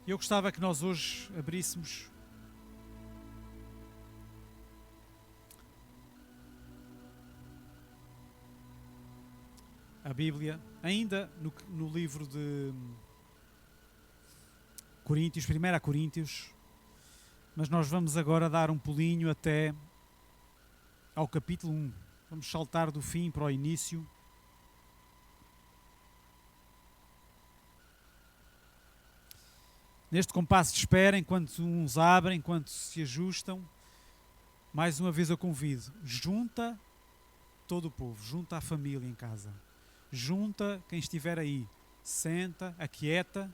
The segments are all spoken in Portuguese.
Eu gostava que nós hoje abríssemos a Bíblia, ainda no livro de Coríntios, 1 Coríntios, mas nós vamos agora dar um pulinho até ao capítulo 1. Vamos saltar do fim para o início. Neste compasso de espera, enquanto uns abrem, enquanto se ajustam, mais uma vez eu convido, junta todo o povo, junta a família em casa, junta quem estiver aí, senta, aquieta,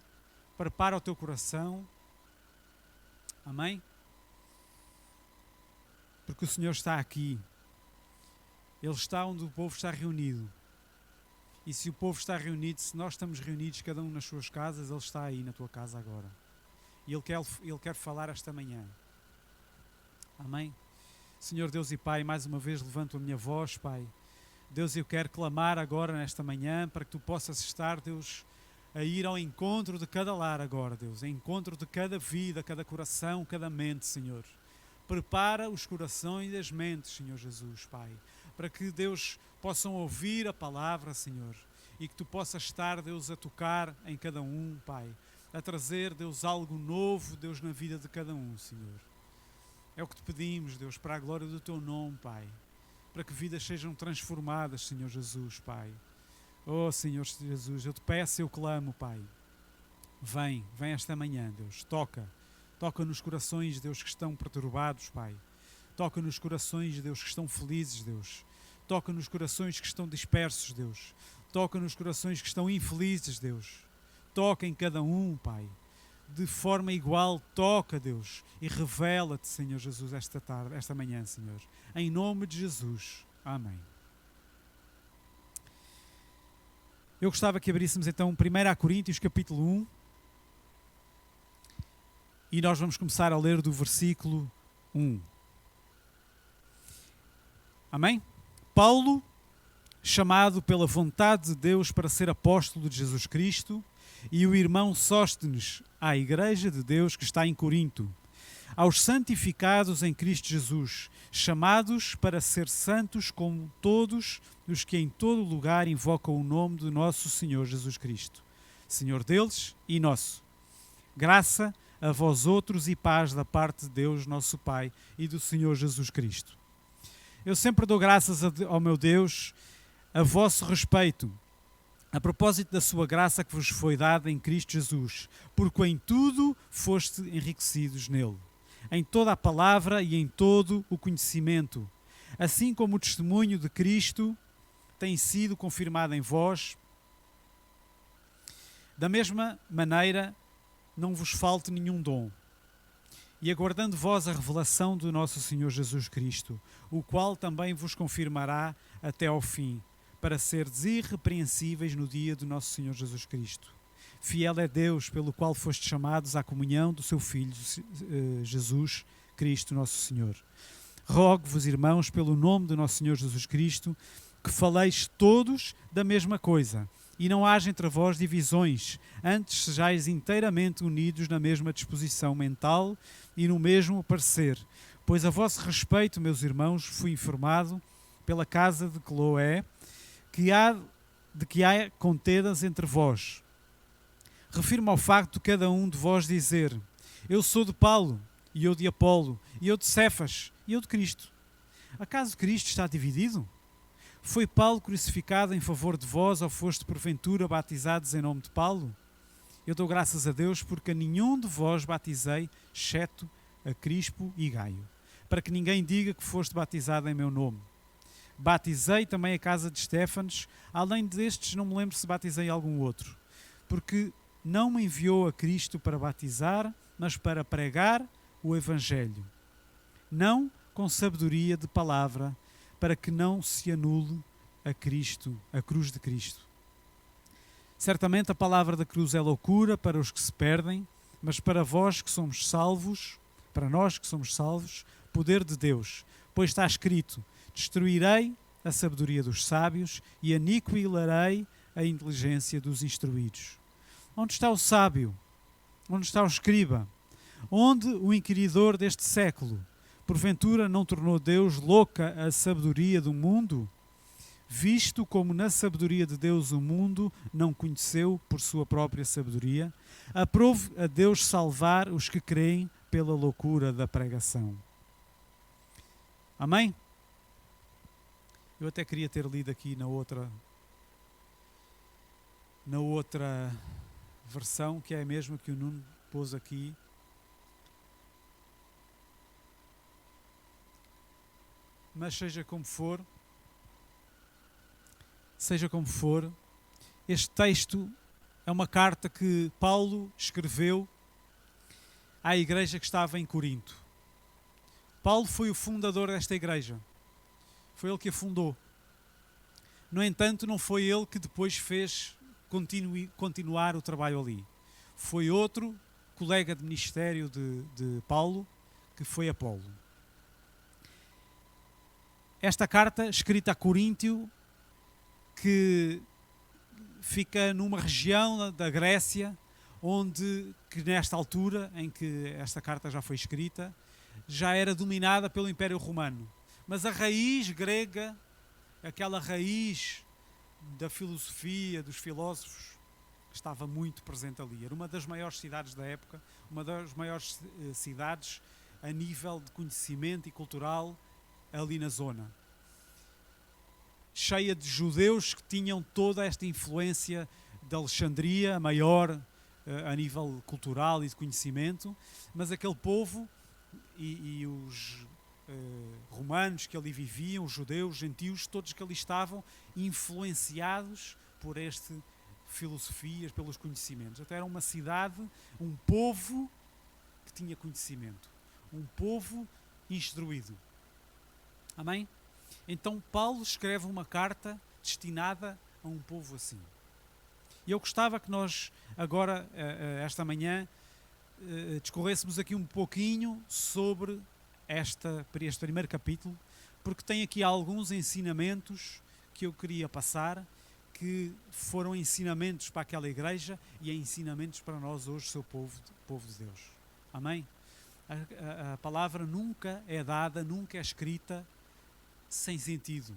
prepara o teu coração, amém? Porque o Senhor está aqui, Ele está onde o povo está reunido, e se o povo está reunido, se nós estamos reunidos, cada um nas suas casas, Ele está aí na tua casa agora. E Ele quer falar esta manhã. Amém? Senhor Deus e Pai, mais uma vez levanto a minha voz, Pai. Deus, eu quero clamar agora nesta manhã para que Tu possas estar, Deus, a ir ao encontro de cada lar agora, Deus. Ao encontro de cada vida, cada coração, cada mente, Senhor. Prepara os corações e as mentes, Senhor Jesus, Pai. Para que, Deus, possam ouvir a palavra, Senhor. E que Tu possas estar, Deus, a tocar em cada um, Pai. A trazer, Deus, algo novo, Deus, na vida de cada um, Senhor. É o que Te pedimos, Deus, para a glória do Teu nome, Pai. Para que vidas sejam transformadas, Senhor Jesus, Pai. Oh, Senhor Jesus, eu Te peço, eu clamo, Pai. Vem esta manhã, Deus, toca nos corações, Deus, que estão perturbados, Pai. Toca nos corações, Deus, que estão felizes, Deus. Toca nos corações que estão dispersos, Deus. Toca nos corações que estão infelizes, Deus. Toca em cada um, Pai, de forma igual, toca, Deus, e revela-te, Senhor Jesus, esta manhã, Senhor. Em nome de Jesus. Amém. Eu gostava que abríssemos então 1 Coríntios, capítulo 1, e nós vamos começar a ler do versículo 1. Amém? Paulo, chamado pela vontade de Deus para ser apóstolo de Jesus Cristo, e o irmão Sóstenes, à igreja de Deus que está em Corinto, aos santificados em Cristo Jesus, chamados para ser santos como todos os que em todo lugar invocam o nome do nosso Senhor Jesus Cristo, Senhor deles e nosso. Graça a vós outros e paz da parte de Deus, nosso Pai, e do Senhor Jesus Cristo. Eu sempre dou graças ao meu Deus a vosso respeito, a propósito da sua graça que vos foi dada em Cristo Jesus, porque em tudo foste enriquecidos nele, em toda a palavra e em todo o conhecimento, assim como o testemunho de Cristo tem sido confirmado em vós. Da mesma maneira, não vos falte nenhum dom, e aguardando vós a revelação do nosso Senhor Jesus Cristo, o qual também vos confirmará até ao fim, para seres irrepreensíveis no dia do nosso Senhor Jesus Cristo. Fiel é Deus, pelo qual fostes chamados à comunhão do seu Filho, Jesus Cristo, nosso Senhor. Rogo-vos, irmãos, pelo nome do nosso Senhor Jesus Cristo, que faleis todos da mesma coisa, e não haja entre vós divisões, antes sejais inteiramente unidos na mesma disposição mental e no mesmo parecer. Pois a vosso respeito, meus irmãos, fui informado pela casa de Cloé, de que há contendas entre vós. Refiro-me ao facto de cada um de vós dizer: eu sou de Paulo, e eu de Apolo, e eu de Cefas, e eu de Cristo. Acaso Cristo está dividido? Foi Paulo crucificado em favor de vós, ou foste porventura batizados em nome de Paulo? Eu dou graças a Deus porque a nenhum de vós batizei, exceto a Crispo e Gaio, para que ninguém diga que foste batizado em meu nome. Batizei também a casa de Estéfanes, além destes não me lembro se batizei algum outro, porque não me enviou a Cristo para batizar, mas para pregar o Evangelho, não com sabedoria de palavra, para que não se anule a Cristo, a cruz de Cristo. Certamente a palavra da cruz é loucura para os que se perdem, mas para vós que somos salvos, para nós que somos salvos, poder de Deus, pois está escrito: destruirei a sabedoria dos sábios e aniquilarei a inteligência dos instruídos. Onde está o sábio? Onde está o escriba? Onde o inquiridor deste século? Porventura não tornou Deus louca a sabedoria do mundo? Visto como na sabedoria de Deus o mundo não conheceu por sua própria sabedoria, aprove a Deus salvar os que creem pela loucura da pregação. Amém? Eu até queria ter lido aqui na outra versão, que é a mesma que o Nuno pôs aqui. Mas seja como for, este texto é uma carta que Paulo escreveu à igreja que estava em Corinto. Paulo foi o fundador desta igreja. Foi ele que a fundou. No entanto, não foi ele que depois fez continuar o trabalho ali. Foi outro colega de ministério de Paulo, que foi Apolo. Esta carta, escrita a Coríntio, que fica numa região da Grécia, que nesta altura em que esta carta já foi escrita, já era dominada pelo Império Romano. Mas a raiz grega, aquela raiz da filosofia, dos filósofos, estava muito presente ali. Era uma das maiores cidades da época, uma das maiores cidades a nível de conhecimento e cultural ali na zona. Cheia de judeus que tinham toda esta influência de Alexandria, maior a nível cultural e de conhecimento, mas aquele povo e os romanos que ali viviam, os judeus, os gentios, todos que ali estavam influenciados por esta filosofias, pelos conhecimentos. Até era uma cidade, um povo que tinha conhecimento, um povo instruído. Amém? Então Paulo escreve uma carta destinada a um povo assim. E eu gostava que nós agora, esta manhã, discorrêssemos aqui um pouquinho sobre este primeiro capítulo, porque tem aqui alguns ensinamentos que eu queria passar, que foram ensinamentos para aquela igreja e ensinamentos para nós hoje, seu povo de Deus. Amém? A palavra nunca é dada, nunca é escrita sem sentido.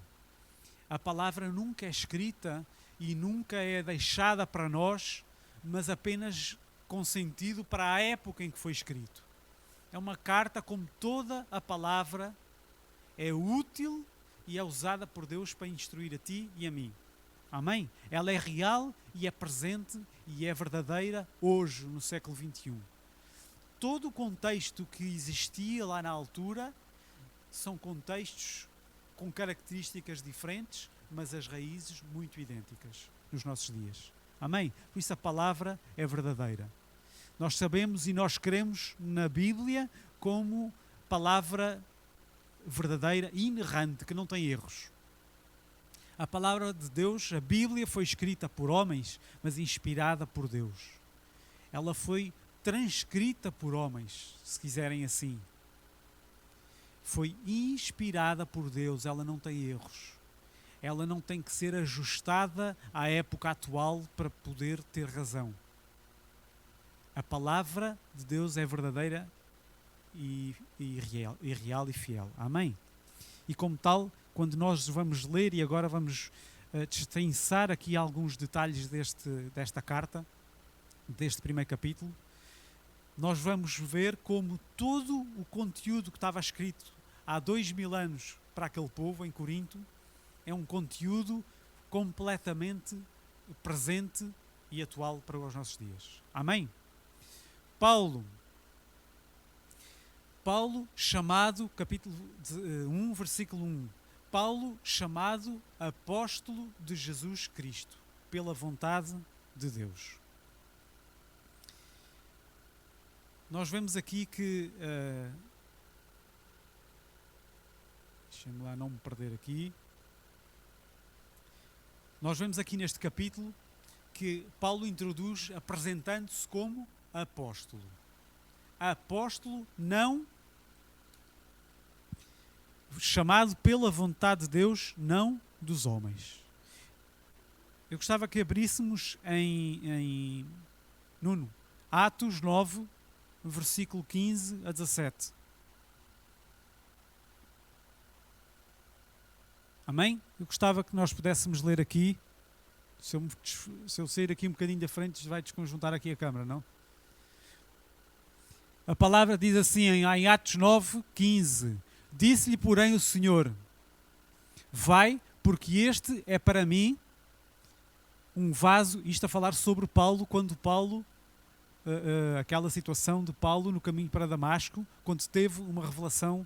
A palavra nunca é escrita e nunca é deixada para nós, mas apenas com sentido para a época em que foi escrito. É uma carta, como toda a palavra, é útil e é usada por Deus para instruir a ti e a mim. Amém? Ela é real e é presente e é verdadeira hoje, no século XXI. Todo o contexto que existia lá na altura são contextos com características diferentes, mas as raízes muito idênticas nos nossos dias. Amém? Por isso a palavra é verdadeira. Nós sabemos e nós cremos na Bíblia como palavra verdadeira e inerrante, que não tem erros. A palavra de Deus, a Bíblia, foi escrita por homens, mas inspirada por Deus. Ela foi transcrita por homens, se quiserem assim. Foi inspirada por Deus, ela não tem erros. Ela não tem que ser ajustada à época atual para poder ter razão. A palavra de Deus é verdadeira e real e fiel. Amém? E como tal, quando nós vamos ler, e agora vamos destrinçar aqui alguns detalhes desta carta, deste primeiro capítulo, nós vamos ver como todo o conteúdo que estava escrito há 2000 anos para aquele povo em Corinto é um conteúdo completamente presente e atual para os nossos dias. Amém? Paulo, chamado, capítulo 1, versículo 1. Paulo, chamado apóstolo de Jesus Cristo, pela vontade de Deus. Nós vemos aqui que... deixem-me lá não me perder aqui. Nós vemos aqui neste capítulo que Paulo introduz apresentando-se como apóstolo. Apóstolo não chamado pela vontade de Deus, não dos homens. Eu gostava que abríssemos em Nuno, Atos 9, versículo 15 a 17. Amém? Eu gostava que nós pudéssemos ler aqui. Se eu sair aqui um bocadinho da frente, vai desconjuntar aqui a câmara, não? A palavra diz assim em Atos 9, 15. Disse-lhe, porém, o Senhor: vai, porque este é para mim um vaso. Isto a falar sobre Paulo, quando Paulo, aquela situação de Paulo no caminho para Damasco, quando teve uma revelação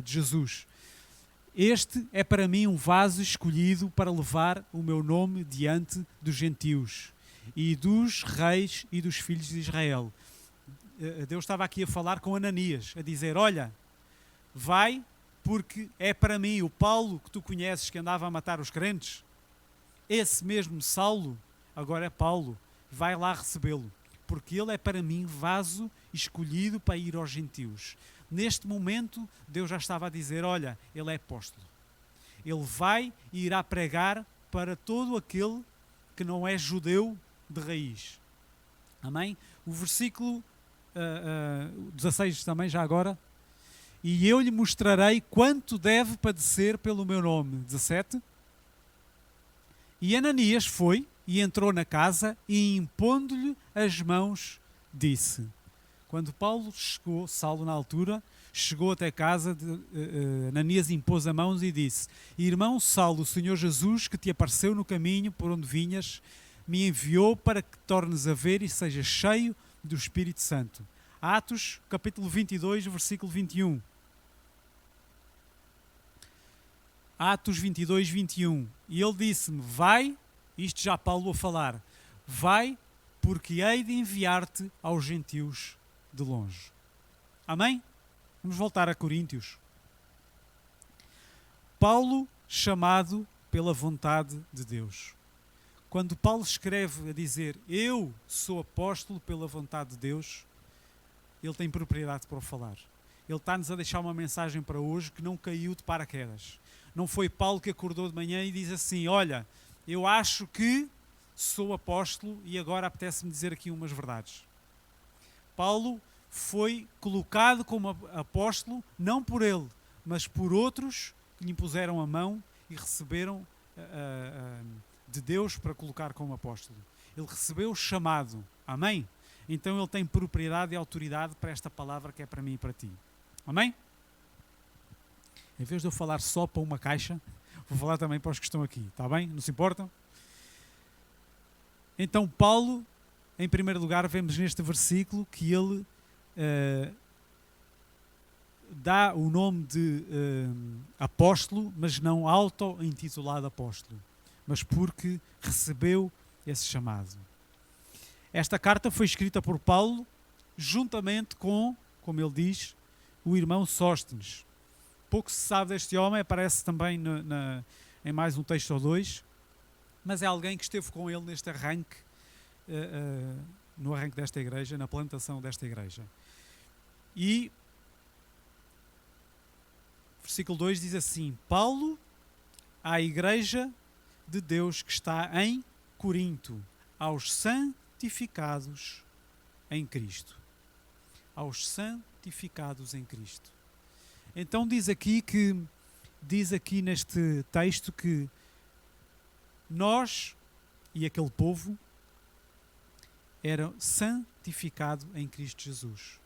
de Jesus. Este é para mim um vaso escolhido para levar o meu nome diante dos gentios e dos reis e dos filhos de Israel. Deus estava aqui a falar com Ananias, a dizer: olha, vai, porque é para mim o Paulo que tu conheces, que andava a matar os crentes, esse mesmo Saulo, agora é Paulo, vai lá recebê-lo, porque ele é para mim vaso escolhido para ir aos gentios. Neste momento, Deus já estava a dizer: olha, ele é apóstolo. Ele vai e irá pregar para todo aquele que não é judeu de raiz. Amém? O versículo 16 também, já agora. E eu lhe mostrarei quanto deve padecer pelo meu nome. 17. E Ananias foi e entrou na casa e, impondo-lhe as mãos, disse... Quando Paulo chegou, Saulo na altura, chegou até casa, Ananias impôs as mãos e disse: irmão Saulo, o Senhor Jesus, que te apareceu no caminho por onde vinhas, me enviou para que tornes a ver e sejas cheio do Espírito Santo. Atos, capítulo 22, versículo 21. Atos 22, 21. E ele disse-me: vai, isto já Paulo a falar, vai, porque hei de enviar-te aos gentios de longe. Amém? Vamos voltar a Coríntios. Paulo, chamado pela vontade de Deus. Quando Paulo escreve a dizer: eu sou apóstolo pela vontade de Deus, ele tem propriedade para o falar. Ele está-nos a deixar uma mensagem para hoje que não caiu de paraquedas. Não foi Paulo que acordou de manhã e diz assim: olha, eu acho que sou apóstolo e agora apetece-me dizer aqui umas verdades. Paulo foi colocado como apóstolo, não por ele, mas por outros que lhe impuseram a mão e receberam de Deus para colocar como apóstolo. Ele recebeu o chamado. Amém? Então ele tem propriedade e autoridade para esta palavra que é para mim e para ti. Amém? Em vez de eu falar só para uma caixa, vou falar também para os que estão aqui. Está bem? Não se importam? Então Paulo, em primeiro lugar, vemos neste versículo que ele dá o nome de apóstolo, mas não auto-intitulado apóstolo, mas porque recebeu esse chamado. Esta carta foi escrita por Paulo juntamente com, como ele diz, o irmão Sóstenes. Pouco se sabe deste homem, aparece também em mais um texto ou dois, mas é alguém que esteve com ele neste arranque, no arranque desta igreja, na plantação desta igreja. E versículo 2 diz assim: Paulo à igreja de Deus que está em Corinto, aos santificados em Cristo. Aos santificados em Cristo. Então diz aqui neste texto que nós e aquele povo eram santificados em Cristo Jesus.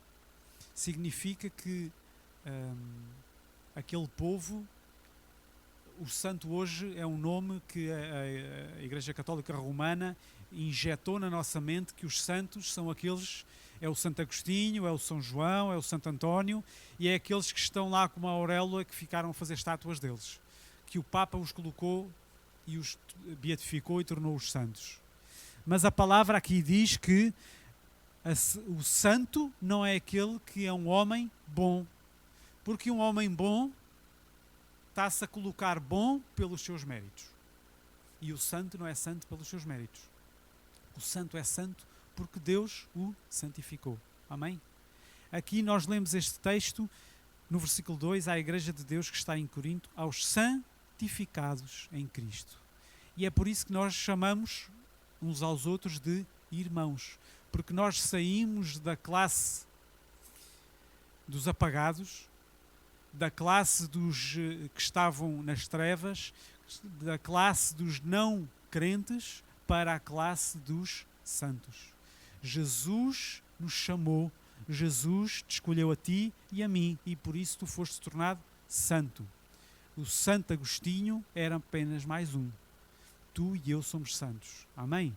Significa que aquele povo, o santo hoje é um nome que a Igreja Católica Romana injetou na nossa mente, que os santos são aqueles, é o Santo Agostinho, é o São João, é o Santo António, e é aqueles que estão lá como a auréola que ficaram a fazer estátuas deles, que o Papa os colocou e os beatificou e tornou-os santos. Mas a palavra aqui diz que o santo não é aquele que é um homem bom, porque um homem bom está-se a colocar bom pelos seus méritos. E o santo não é santo pelos seus méritos. O santo é santo porque Deus o santificou. Amém? Aqui nós lemos este texto no versículo 2, à igreja de Deus que está em Corinto, aos santificados em Cristo. E é por isso que nós chamamos uns aos outros de irmãos, porque nós saímos da classe dos apagados, da classe dos que estavam nas trevas, da classe dos não crentes para a classe dos santos. Jesus nos chamou, Jesus te escolheu a ti e a mim, e por isso tu foste tornado santo. O Santo Agostinho era apenas mais um. Tu e eu somos santos. Amém?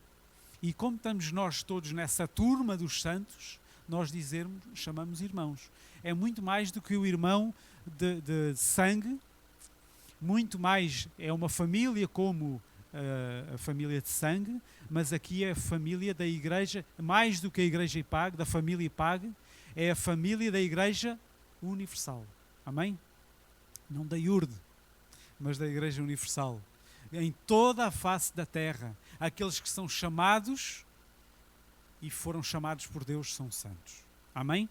E como estamos nós todos nessa turma dos santos, nós chamamos irmãos. É muito mais do que o irmão de sangue, muito mais, é uma família como a família de sangue, mas aqui é a família da igreja, mais do que a igreja IPAG, da família IPAG, é a família da igreja universal. Amém? Não da IURD, mas da igreja universal. Em toda a face da terra, aqueles que são chamados e foram chamados por Deus são santos. Amém?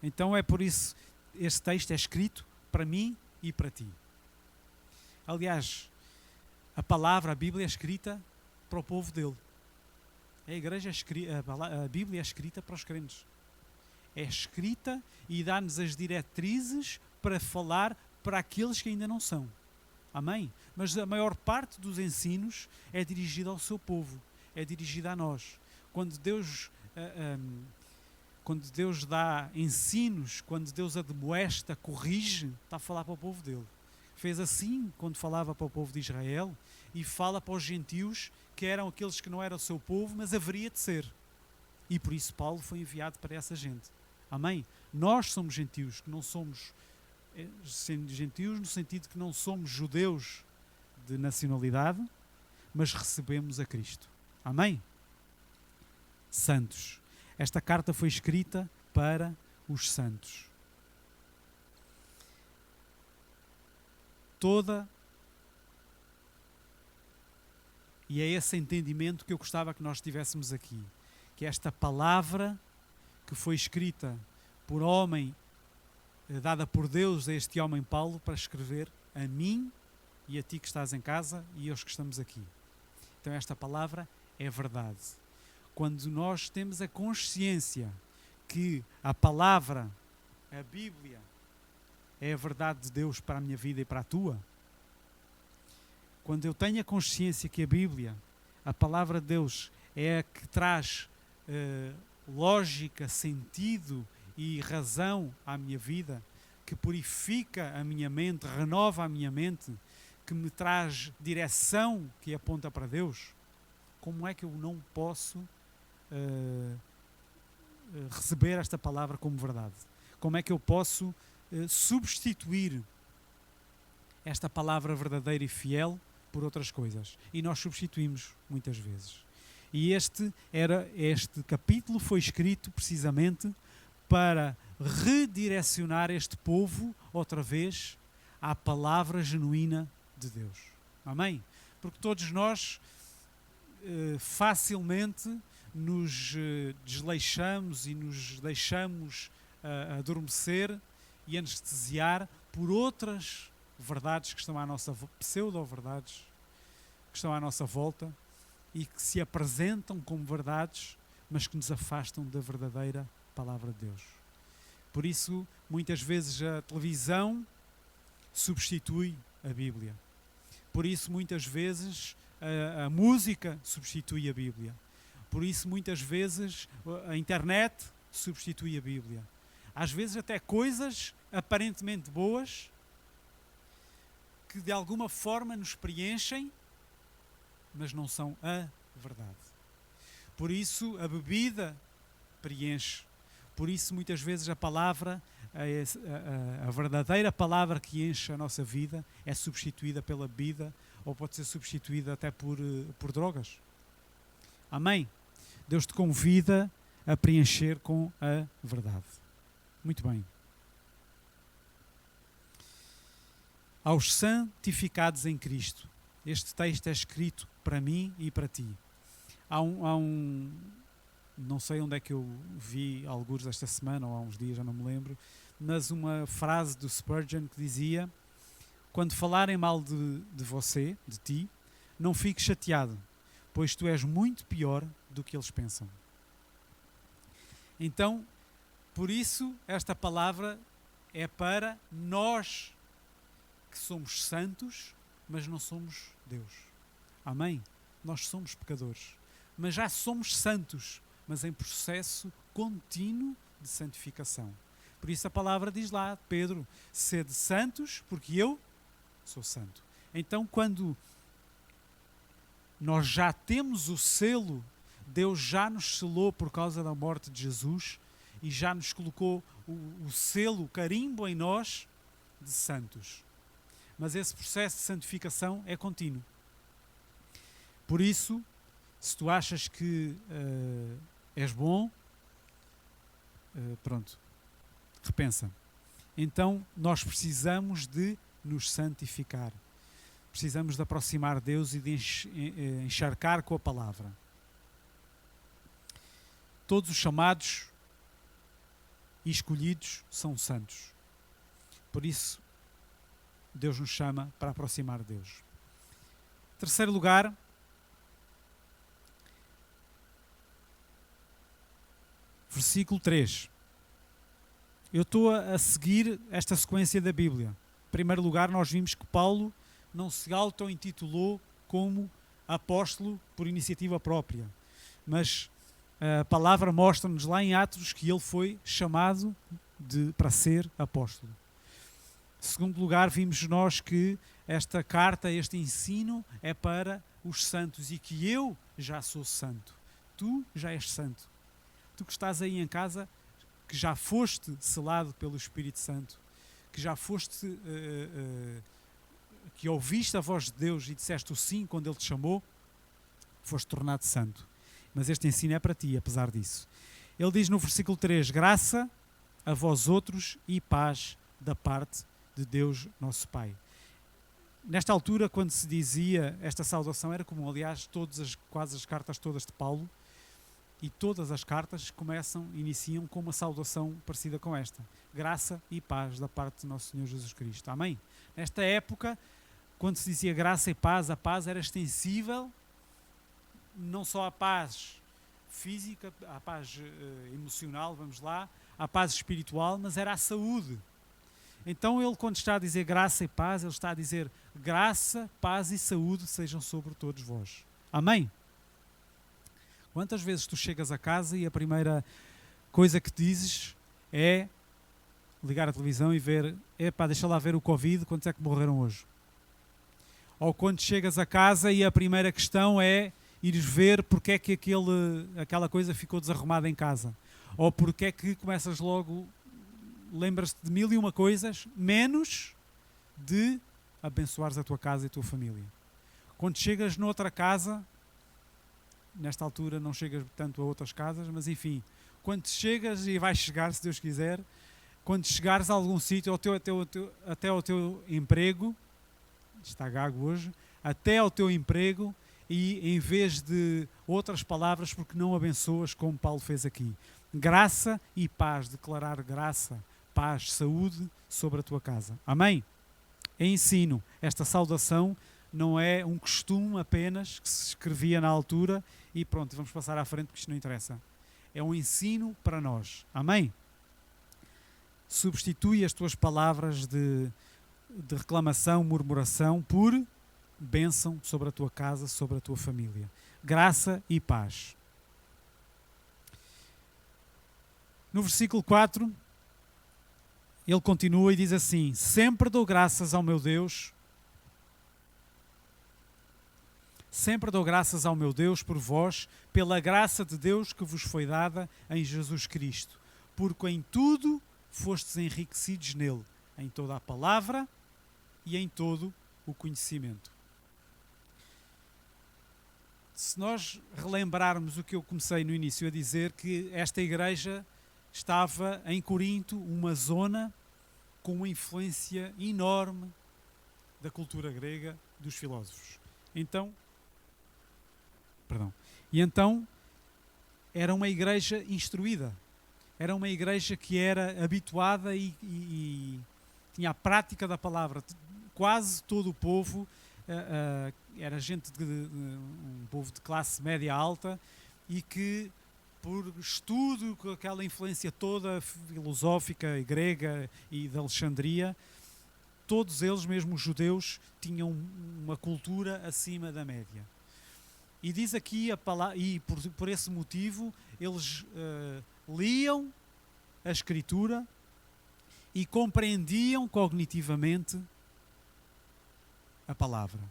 Então é por isso este texto é escrito para mim e para ti. Aliás, a Bíblia é escrita para o povo dele. A Bíblia é escrita para os crentes. É escrita e dá-nos as diretrizes para falar para aqueles que ainda não são. Amém? Mas a maior parte dos ensinos é dirigida ao seu povo, é dirigida a nós. Quando Deus dá ensinos, quando Deus admoesta, corrige, está a falar para o povo dele. Fez assim quando falava para o povo de Israel e fala para os gentios que eram aqueles que não eram o seu povo, mas haveria de ser. E por isso Paulo foi enviado para essa gente. Amém? Nós somos gentios, que não somos gentios no sentido que não somos judeus de nacionalidade, mas recebemos a Cristo. Amém? Santos. Esta carta foi escrita para os santos. E é esse entendimento que eu gostava que nós tivéssemos aqui, que esta palavra que foi escrita por homem, dada por Deus a este homem Paulo para escrever a mim e a ti que estás em casa e aos que estamos aqui. Então esta palavra é verdade. Quando nós temos a consciência que a palavra, a Bíblia, é a verdade de Deus para a minha vida e para a tua, quando eu tenho a consciência que a Bíblia, a palavra de Deus, é a que traz lógica, sentido e razão à minha vida, que purifica a minha mente, renova a minha mente, que me traz direção que aponta para Deus, como é que eu não posso receber esta palavra como verdade? Como é que eu posso substituir esta palavra verdadeira e fiel por outras coisas? E nós substituímos muitas vezes. E este capítulo foi escrito precisamente para redirecionar este povo outra vez à palavra genuína de Deus. Amém? Porque todos nós facilmente nos desleixamos e nos deixamos adormecer e anestesiar por outras verdades que estão à nossa pseudo-verdades que estão à nossa volta e que se apresentam como verdades, mas que nos afastam da verdadeira palavra de Deus. Por isso, muitas vezes a televisão substitui a Bíblia. Por isso, muitas vezes a música substitui a Bíblia. Por isso, muitas vezes a internet substitui a Bíblia. Às vezes até coisas aparentemente boas que de alguma forma nos preenchem, mas não são a verdade. Por isso a bebida preenche. Por isso muitas vezes a palavra, a verdadeira palavra que enche a nossa vida é substituída pela bebida ou pode ser substituída até por drogas. Amém? Deus te convida a preencher com a verdade. Muito bem. Aos santificados em Cristo. Este texto é escrito para mim e para ti. Há um não sei onde é que eu vi alguns esta semana ou há uns dias, já não me lembro, mas uma frase do Spurgeon que dizia: quando falarem mal de você, de ti, não fiques chateado, pois tu és muito pior do que eles pensam. Então, por isso, esta palavra é para nós que somos santos, mas não somos Deus. Amém? Nós somos pecadores, mas já somos santos, mas em processo contínuo de santificação. Por isso a palavra diz lá, Pedro, sede santos, porque eu sou santo. Então, quando nós já temos o selo, Deus já nos selou por causa da morte de Jesus e já nos colocou o selo, o carimbo em nós de santos. Mas esse processo de santificação é contínuo. Por isso, se tu achas que és bom, pronto, repensa. Então, nós precisamos de nos santificar. Precisamos de aproximar Deus e de encharcar com a palavra. Todos os chamados e escolhidos são santos. Por isso, Deus nos chama para aproximar Deus. Terceiro lugar, versículo 3. Eu estou a seguir esta sequência da Bíblia. Em primeiro lugar, nós vimos que Paulo não se auto-intitulou como apóstolo por iniciativa própria, mas a palavra mostra-nos lá em Atos que ele foi chamado para ser apóstolo. Em segundo lugar, vimos nós que esta carta, este ensino é para os santos e que eu já sou santo. Tu já és santo. Tu que estás aí em casa, que já foste selado pelo Espírito Santo, que já foste, que ouviste a voz de Deus e disseste o sim quando Ele te chamou, foste tornado santo. Mas este ensino é para ti, apesar disso. Ele diz no versículo 3, graça a vós outros e paz da parte de Deus nosso Pai. Nesta altura, quando se dizia esta saudação, era comum, aliás, quase as cartas todas de Paulo, e todas as cartas iniciam com uma saudação parecida com esta. Graça e paz da parte de nosso Senhor Jesus Cristo. Amém? Nesta época, quando se dizia graça e paz, a paz era extensível, não só à paz física, à paz emocional, vamos lá, à paz espiritual, mas era a saúde. Então ele, quando está a dizer graça e paz, ele está a dizer graça, paz e saúde sejam sobre todos vós. Amém? Quantas vezes tu chegas a casa e a primeira coisa que dizes é ligar a televisão e ver, deixa lá ver o Covid, quantos é que morreram hoje? Ou quando chegas a casa e a primeira questão é ires ver porque é que aquela coisa ficou desarrumada em casa. Ou porque é que começas logo, lembras-te de 1001 coisas, menos de abençoares a tua casa e a tua família. Quando chegas noutra casa, nesta altura não chegas tanto a outras casas, mas enfim, quando chegas e vais chegar, se Deus quiser, quando chegares a algum sítio, até ao teu emprego, está gago hoje, até ao teu emprego, e em vez de outras palavras, porque não abençoas como Paulo fez aqui. Graça e paz, declarar graça, paz, saúde sobre a tua casa. Amém? É ensino. Esta saudação não é um costume apenas que se escrevia na altura e pronto, vamos passar à frente porque isto não interessa. É um ensino para nós. Amém? Substitui as tuas palavras de reclamação, murmuração por bênção sobre a tua casa, sobre a tua família. Graça e paz. No versículo 4, ele continua e diz assim: sempre dou graças ao meu Deus, sempre dou graças ao meu Deus por vós, pela graça de Deus que vos foi dada em Jesus Cristo, porque em tudo fostes enriquecidos nele, em toda a palavra e em todo o conhecimento. Se nós relembrarmos o que eu comecei no início a dizer, que esta igreja estava em Corinto, uma zona com uma influência enorme da cultura grega, dos filósofos. Então, era uma igreja instruída, era uma igreja que era habituada e tinha a prática da palavra. Quase todo o povo era gente um povo de classe média alta e que, por estudo com aquela influência toda filosófica, grega e de Alexandria, todos eles, mesmo os judeus, tinham uma cultura acima da média. E diz aqui a palavra, e por esse motivo eles liam a Escritura e compreendiam cognitivamente a palavra.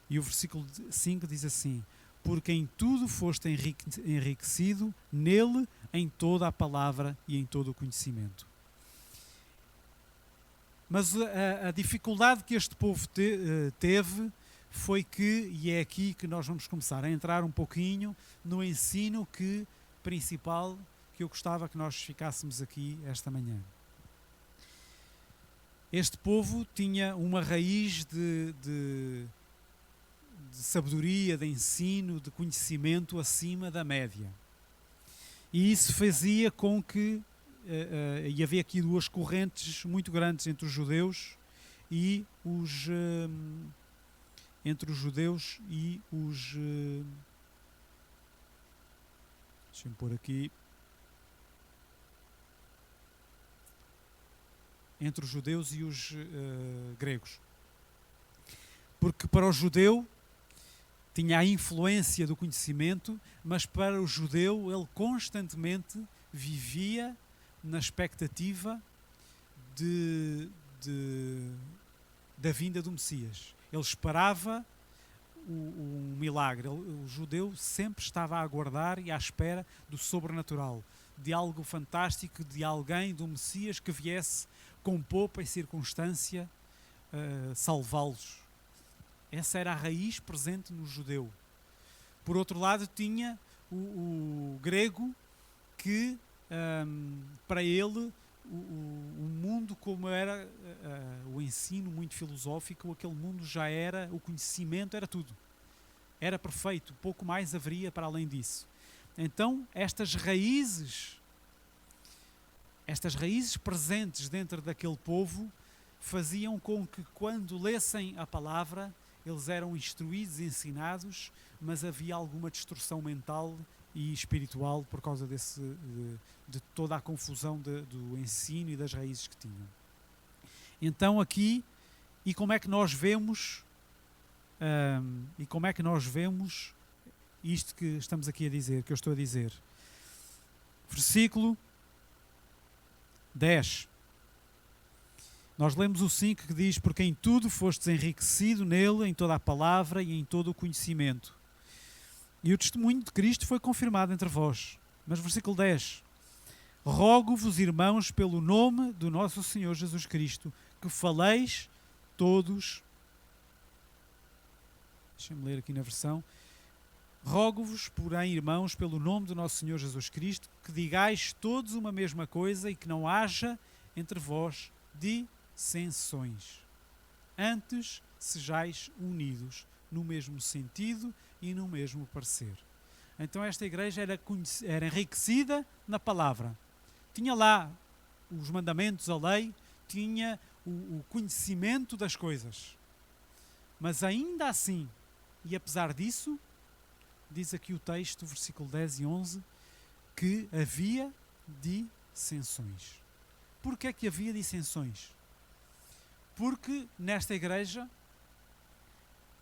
E o versículo 5 diz assim: porque em tudo foste enriquecido, nele, em toda a palavra e em todo o conhecimento. Mas a dificuldade que este povo teve foi que, e é aqui que nós vamos começar a entrar um pouquinho no ensino principal que eu gostava que nós ficássemos aqui esta manhã. Este povo tinha uma raiz de sabedoria, de ensino, de conhecimento acima da média. E isso fazia com que e havia aqui duas correntes muito grandes entre os judeus e os deixa-me pôr aqui, entre os judeus e os gregos, porque para o judeu tinha a influência do conhecimento, mas para o judeu ele constantemente vivia na expectativa da vinda do Messias. Ele esperava um milagre. O judeu sempre estava a aguardar e à espera do sobrenatural, de algo fantástico, de alguém, do Messias que viesse com pompa e circunstância salvá-los. Essa era a raiz presente no judeu. Por outro lado, tinha o grego que, para ele, o mundo como era o ensino muito filosófico, aquele mundo já era, o conhecimento era tudo. Era perfeito, pouco mais haveria para além disso. Então, estas raízes presentes dentro daquele povo faziam com que, quando lessem a palavra, eles eram instruídos, ensinados, mas havia alguma distorção mental e espiritual por causa de toda a confusão do ensino e das raízes que tinham. Então aqui, e como é que nós vemos isto que estamos aqui a dizer, que eu estou a dizer? Versículo 10. Nós lemos o 5 que diz: porque em tudo fostes enriquecido nele, em toda a palavra e em todo o conhecimento. E o testemunho de Cristo foi confirmado entre vós. Mas versículo 10. Rogo-vos, irmãos, pelo nome do nosso Senhor Jesus Cristo, que faleis todos. Deixem-me ler aqui na versão. Rogo-vos, porém, irmãos, pelo nome do nosso Senhor Jesus Cristo, que digais todos uma mesma coisa e que não haja entre vós dissensões. Antes sejais unidos no mesmo sentido e no mesmo parecer. Então esta igreja era enriquecida na palavra. Tinha lá os mandamentos, a lei, tinha o conhecimento das coisas. Mas ainda assim, e apesar disso, diz aqui o texto, versículo 10 e 11, que havia dissensões. Porquê é que havia dissensões? Porque nesta igreja,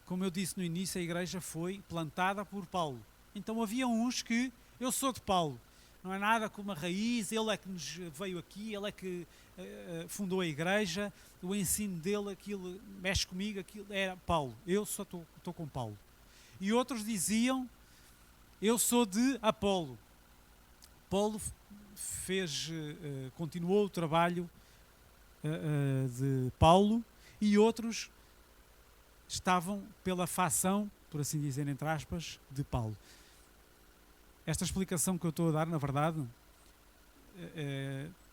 como eu disse no início, a igreja foi plantada por Paulo. Então havia uns que, eu sou de Paulo, não é nada como a raiz, ele é que nos veio aqui, ele é que fundou a igreja, o ensino dele, aquilo mexe comigo, aquilo era Paulo, eu só estou com Paulo. E outros diziam, eu sou de Apolo. Paulo continuou o trabalho de Paulo, e outros estavam pela facção, por assim dizer, entre aspas, de Paulo. Esta explicação que eu estou a dar, na verdade,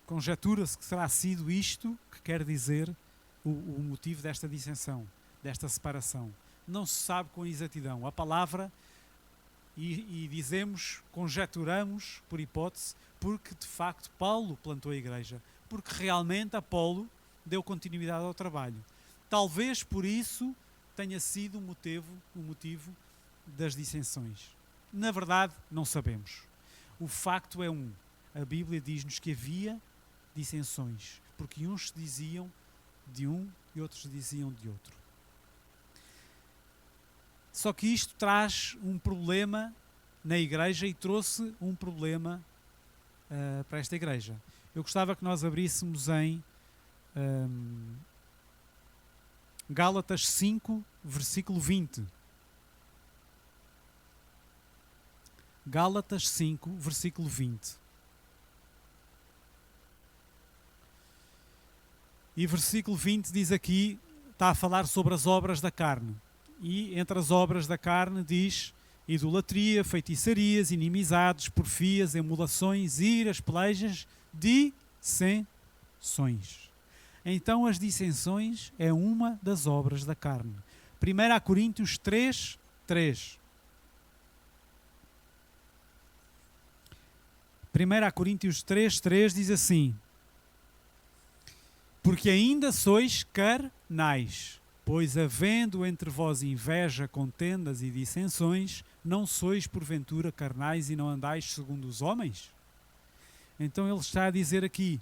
conjetura-se que será sido isto que quer dizer o motivo desta dissensão, desta separação. Não se sabe com exatidão. A palavra, e dizemos, conjeturamos, por hipótese, porque de facto Paulo plantou a igreja, porque realmente Apolo deu continuidade ao trabalho. Talvez por isso tenha sido o motivo das dissensões. Na verdade, não sabemos. O facto é a Bíblia diz-nos que havia dissensões, porque uns diziam de um e outros diziam de outro. Só que isto traz um problema na igreja e trouxe um problema para esta igreja. Eu gostava que nós abríssemos em Gálatas 5, versículo 20. Gálatas 5, versículo 20. E versículo 20 diz aqui, está a falar sobre as obras da carne. E entre as obras da carne diz idolatria, feitiçarias, inimizades, porfias, emulações, iras, pelejas, dissensões. Então as dissensões é uma das obras da carne. 1 Coríntios 3, 3. 1 Coríntios 3, 3 diz assim: porque ainda sois carnais, pois havendo entre vós inveja, contendas e dissensões, não sois porventura carnais e não andais segundo os homens? Então ele está a dizer aqui,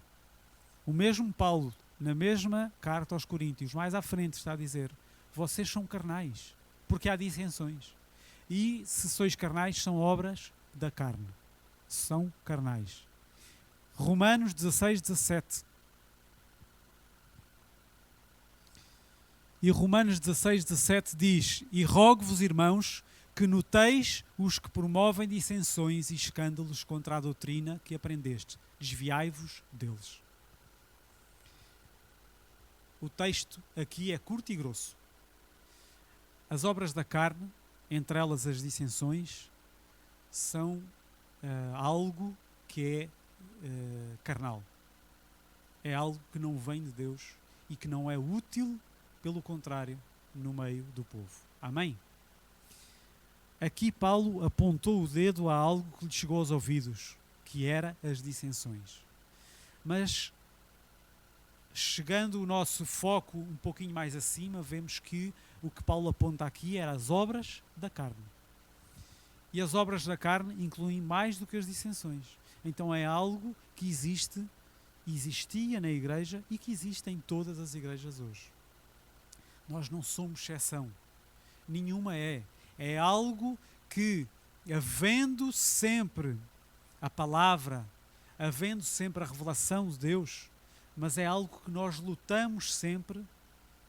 o mesmo Paulo, na mesma carta aos Coríntios, mais à frente está a dizer, vocês são carnais, porque há dissensões. E se sois carnais, são obras da carne. São carnais. Romanos 16, 17. E Romanos 16, 17 diz: e rogo-vos, irmãos, que noteis os que promovem dissensões e escândalos contra a doutrina que aprendeste. Desviai-vos deles. O texto aqui é curto e grosso. As obras da carne, entre elas as dissensões, são algo que é carnal. É algo que não vem de Deus e que não é útil, pelo contrário, no meio do povo. Amém? Aqui Paulo apontou o dedo a algo que lhe chegou aos ouvidos, que era as dissensões. Mas, chegando o nosso foco um pouquinho mais acima, vemos que o que Paulo aponta aqui eram as obras da carne. E as obras da carne incluem mais do que as dissensões. Então é algo que existia na igreja e que existe em todas as igrejas hoje. Nós não somos exceção. Nenhuma é. É algo que, havendo sempre a palavra, havendo sempre a revelação de Deus, mas é algo que nós lutamos sempre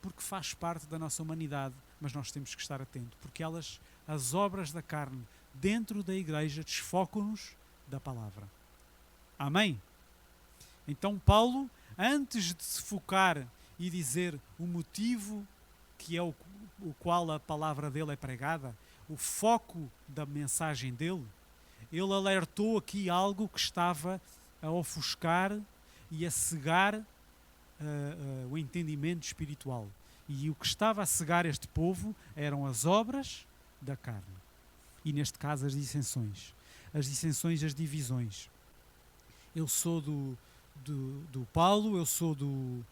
porque faz parte da nossa humanidade, mas nós temos que estar atentos, porque as obras da carne dentro da igreja desfocam-nos da palavra. Amém? Então Paulo, antes de se focar e dizer o motivo que é o qual a palavra dele é pregada, o foco da mensagem dele, ele alertou aqui algo que estava a ofuscar e a cegar o entendimento espiritual. E o que estava a cegar este povo eram as obras da carne. E neste caso as dissensões. As dissensões, as divisões. Eu sou do Paulo, eu sou do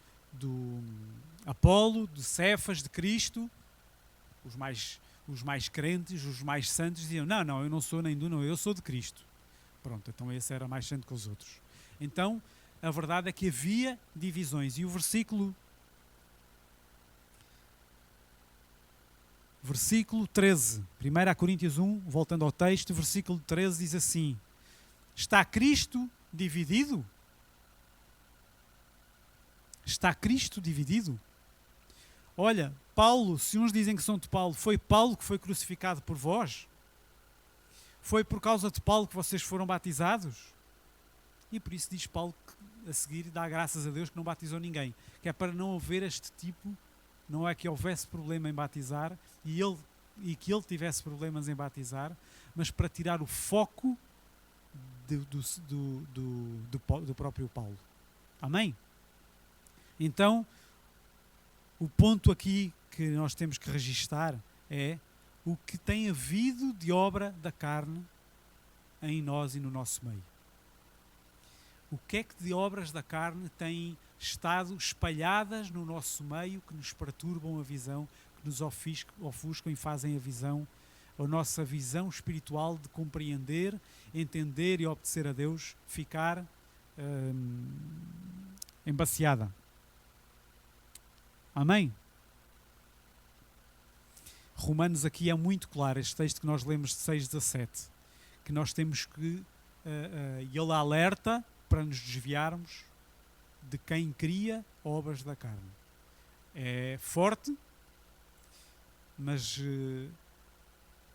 Apolo, de Cefas, de Cristo. Os mais crentes, os mais santos diziam, não, eu não sou nem não, eu sou de Cristo. Pronto, então esse era mais santo que os outros. Então, a verdade é que havia divisões. E o versículo 13, 1 Coríntios 1, voltando ao texto, versículo 13 diz assim: está Cristo dividido? Está Cristo dividido? Olha, Paulo, se uns dizem que são de Paulo, foi Paulo que foi crucificado por vós? Foi por causa de Paulo que vocês foram batizados? E por isso diz Paulo que a seguir dá graças a Deus que não batizou ninguém, que é para não haver este tipo, não é que houvesse problema em batizar e que ele tivesse problemas em batizar, mas para tirar o foco do próprio Paulo. Amém? Então, o ponto aqui que nós temos que registar é o que tem havido de obra da carne em nós e no nosso meio. O que é que de obras da carne têm estado espalhadas no nosso meio que nos perturbam a visão, que nos ofuscam e fazem a visão a nossa visão espiritual de compreender, entender e obedecer a Deus ficar embaciada. Amém? Romanos aqui é muito claro, este texto que nós lemos de 6:17, que nós temos que, e ele alerta para nos desviarmos de quem cria obras da carne. É forte, mas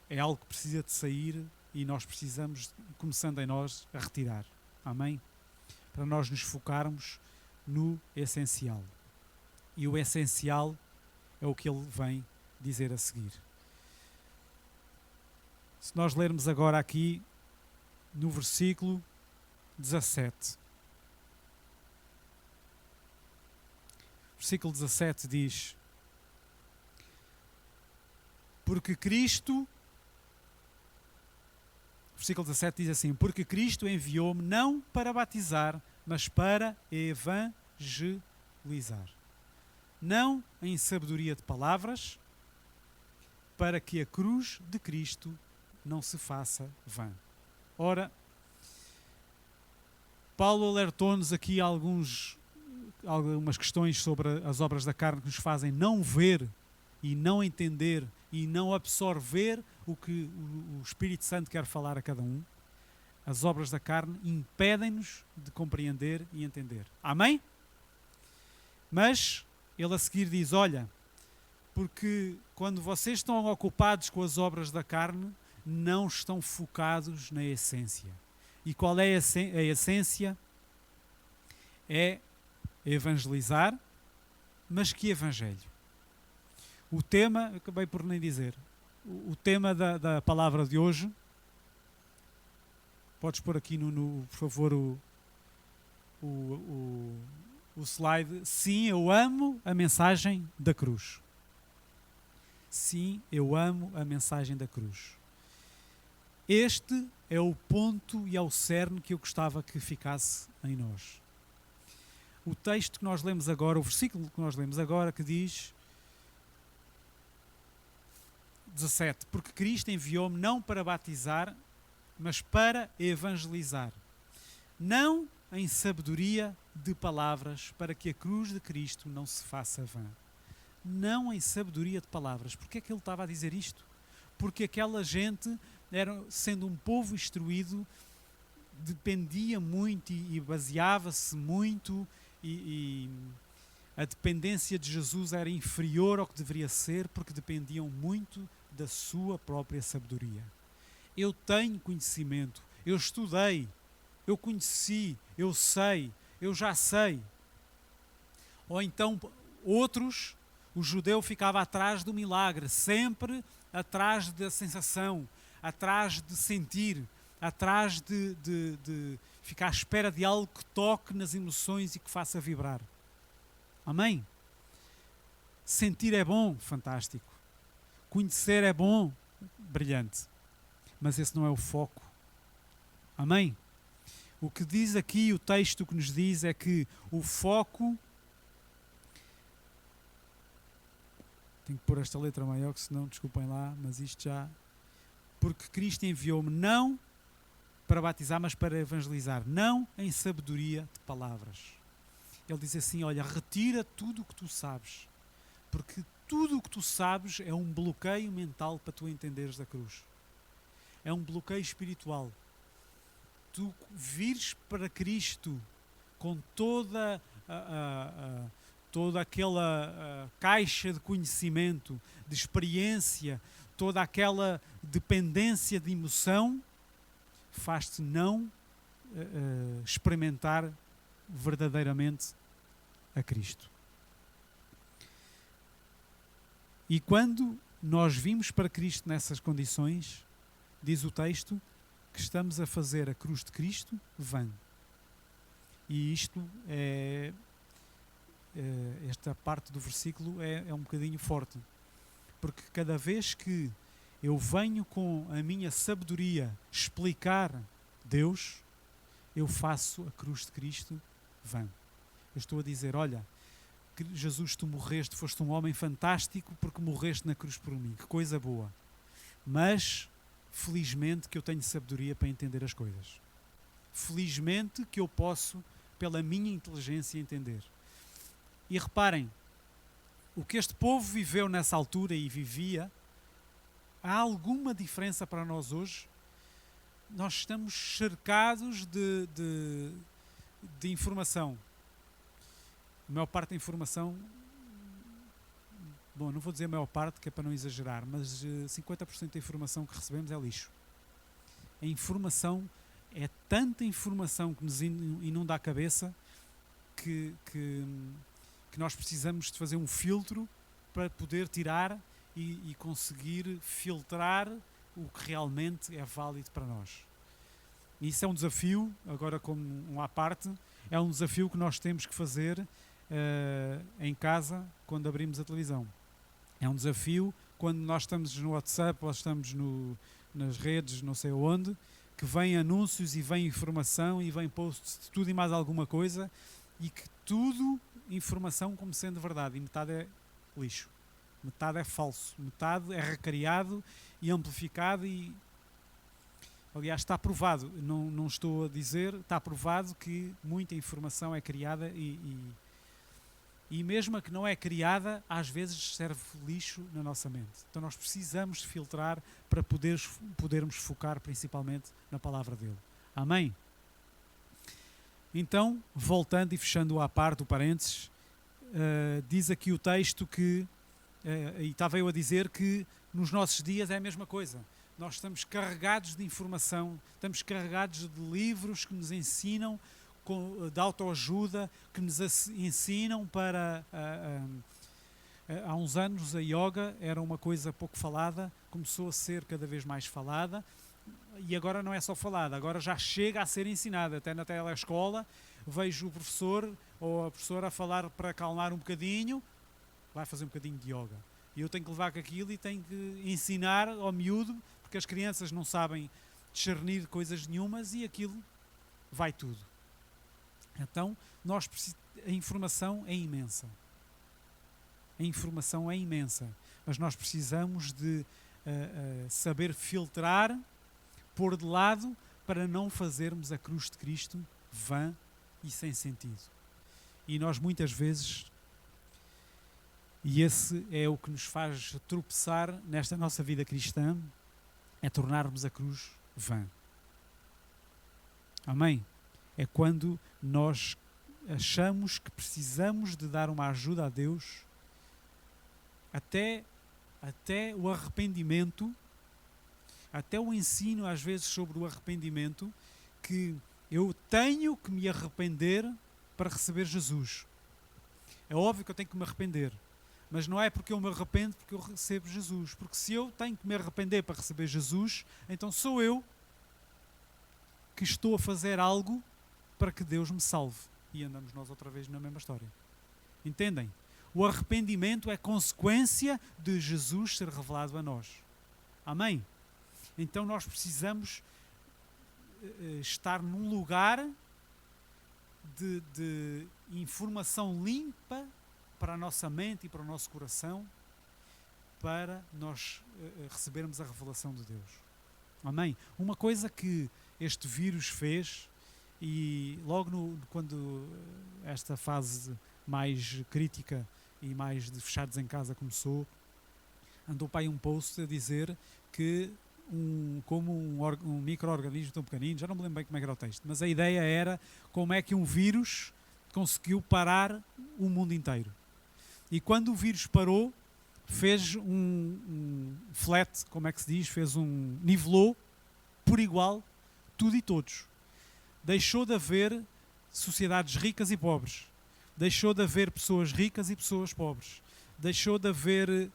é algo que precisa de sair e nós precisamos, começando em nós, a retirar. Amém? Para nós nos focarmos no essencial. E o essencial é o que ele vem dizer a seguir. Se nós lermos agora aqui no versículo 17. Versículo 17 diz: porque Cristo, versículo 17 diz assim: porque Cristo enviou-me não para batizar, mas para evangelizar. Não em sabedoria de palavras, para que a cruz de Cristo não se faça vã. Ora, Paulo alertou-nos aqui algumas questões sobre as obras da carne que nos fazem não ver e não entender e não absorver o que o Espírito Santo quer falar a cada um. As obras da carne impedem-nos de compreender e entender. Amém? Mas ele a seguir diz: olha, porque quando vocês estão ocupados com as obras da carne, não estão focados na essência. E qual é a essência? É evangelizar, mas que evangelho? O tema, acabei por nem dizer, o tema da palavra de hoje, podes pôr aqui, por favor, o slide. Sim, eu amo a mensagem da cruz. Sim, eu amo a mensagem da cruz. Este é o ponto e é o cerne que eu gostava que ficasse em nós. O texto que nós lemos agora, o versículo que nós lemos agora, que diz 17: porque Cristo enviou-me não para batizar, mas para evangelizar. Não em sabedoria de palavras, para que a cruz de Cristo não se faça vã. Não em sabedoria de palavras. Porquê é que ele estava a dizer isto? Porque aquela gente, sendo um povo instruído, dependia muito e baseava-se muito, e a dependência de Jesus era inferior ao que deveria ser, porque dependiam muito da sua própria sabedoria. Eu tenho conhecimento, eu estudei, eu conheci, eu sei, eu já sei. Ou então outros, o judeu ficava atrás do milagre, sempre atrás da sensação, atrás de sentir, atrás de ficar à espera de algo que toque nas emoções e que faça vibrar. Amém? Sentir é bom, fantástico. Conhecer é bom, brilhante. Mas esse não é o foco. Amém? O que diz aqui, o texto que nos diz é que o foco... Tenho que pôr esta letra maior, que senão, desculpem lá, mas isto já... Porque Cristo enviou-me não para batizar, mas para evangelizar. Não em sabedoria de palavras. Ele diz assim: olha, retira tudo o que tu sabes. Porque tudo o que tu sabes é um bloqueio mental para tu entenderes da cruz. É um bloqueio espiritual. Tu vires para Cristo com toda aquela caixa de conhecimento, de experiência, toda aquela dependência de emoção, faz-te não experimentar verdadeiramente a Cristo. E quando nós vimos para Cristo nessas condições, diz o texto que estamos a fazer a cruz de Cristo vã. E isto esta parte do versículo é um bocadinho forte, porque cada vez que eu venho com a minha sabedoria explicar Deus, eu faço a cruz de Cristo vã. Eu estou a dizer: olha, Jesus, tu morreste, foste um homem fantástico porque morreste na cruz por mim, que coisa boa. Mas, felizmente, que eu tenho sabedoria para entender as coisas. Felizmente que eu posso, pela minha inteligência, entender. E reparem, o que este povo viveu nessa altura e vivia, há alguma diferença para nós hoje? Nós estamos cercados de informação. A maior parte da informação, bom, não vou dizer a maior parte, que é para não exagerar, mas 50% da informação que recebemos é lixo. A informação é tanta informação que nos inunda a cabeça que nós precisamos de fazer um filtro para poder tirar e conseguir filtrar o que realmente é válido para nós. E isso é um desafio, agora como um à parte, é um desafio que nós temos que fazer em casa quando abrimos a televisão. É um desafio quando nós estamos no WhatsApp ou estamos nas redes, não sei onde, que vem anúncios e vem informação e vem posts de tudo e mais alguma coisa, e que tudo informação como sendo verdade, e metade é lixo, metade é falso, metade é recriado e amplificado, e aliás está provado, não estou a dizer, está provado que muita informação é criada e mesmo a que não é criada, às vezes serve lixo na nossa mente. Então nós precisamos de filtrar para podermos focar principalmente na palavra dele. Amém? Então, voltando e fechando à parte o parênteses, diz aqui o texto que, e estava eu a dizer que nos nossos dias é a mesma coisa. Nós estamos carregados de informação, estamos carregados de livros que nos ensinam, de autoajuda, que nos ensinam para... há uns anos a yoga era uma coisa pouco falada, começou a ser cada vez mais falada, e agora não é só falada, agora já chega a ser ensinada. Até na telescola vejo o professor ou a professora a falar para acalmar um bocadinho, vai fazer um bocadinho de yoga. E eu tenho que levar com aquilo e tenho que ensinar ao miúdo, porque as crianças não sabem discernir coisas nenhumas e aquilo vai tudo. Então, a informação é imensa. A informação é imensa, mas nós precisamos de saber filtrar, pôr de lado, para não fazermos a cruz de Cristo vã e sem sentido. E nós muitas vezes, e esse é o que nos faz tropeçar nesta nossa vida cristã, é tornarmos a cruz vã. Amém? É quando nós achamos que precisamos de dar uma ajuda a Deus, até o arrependimento, até o ensino às vezes sobre o arrependimento, que eu tenho que me arrepender para receber Jesus. É óbvio que eu tenho que me arrepender, mas não é porque eu me arrependo porque eu recebo Jesus, porque se eu tenho que me arrepender para receber Jesus, então sou eu que estou a fazer algo para que Deus me salve. E andamos nós outra vez na mesma história. Entendem? O arrependimento é consequência de Jesus ser revelado a nós. Amém? Então nós precisamos estar num lugar de informação limpa para a nossa mente e para o nosso coração, para nós recebermos a revelação de Deus. Amém? Uma coisa que este vírus fez, e logo quando esta fase mais crítica e mais de fechados em casa começou, andou para aí um post a dizer que como um micro-organismo tão pequenino, já não me lembro bem como é que era o texto, mas a ideia era como é que um vírus conseguiu parar o mundo inteiro. E quando o vírus parou, fez um flat, como é que se diz, nivelou por igual tudo e todos. Deixou de haver sociedades ricas e pobres. Deixou de haver pessoas ricas e pessoas pobres. Deixou de haver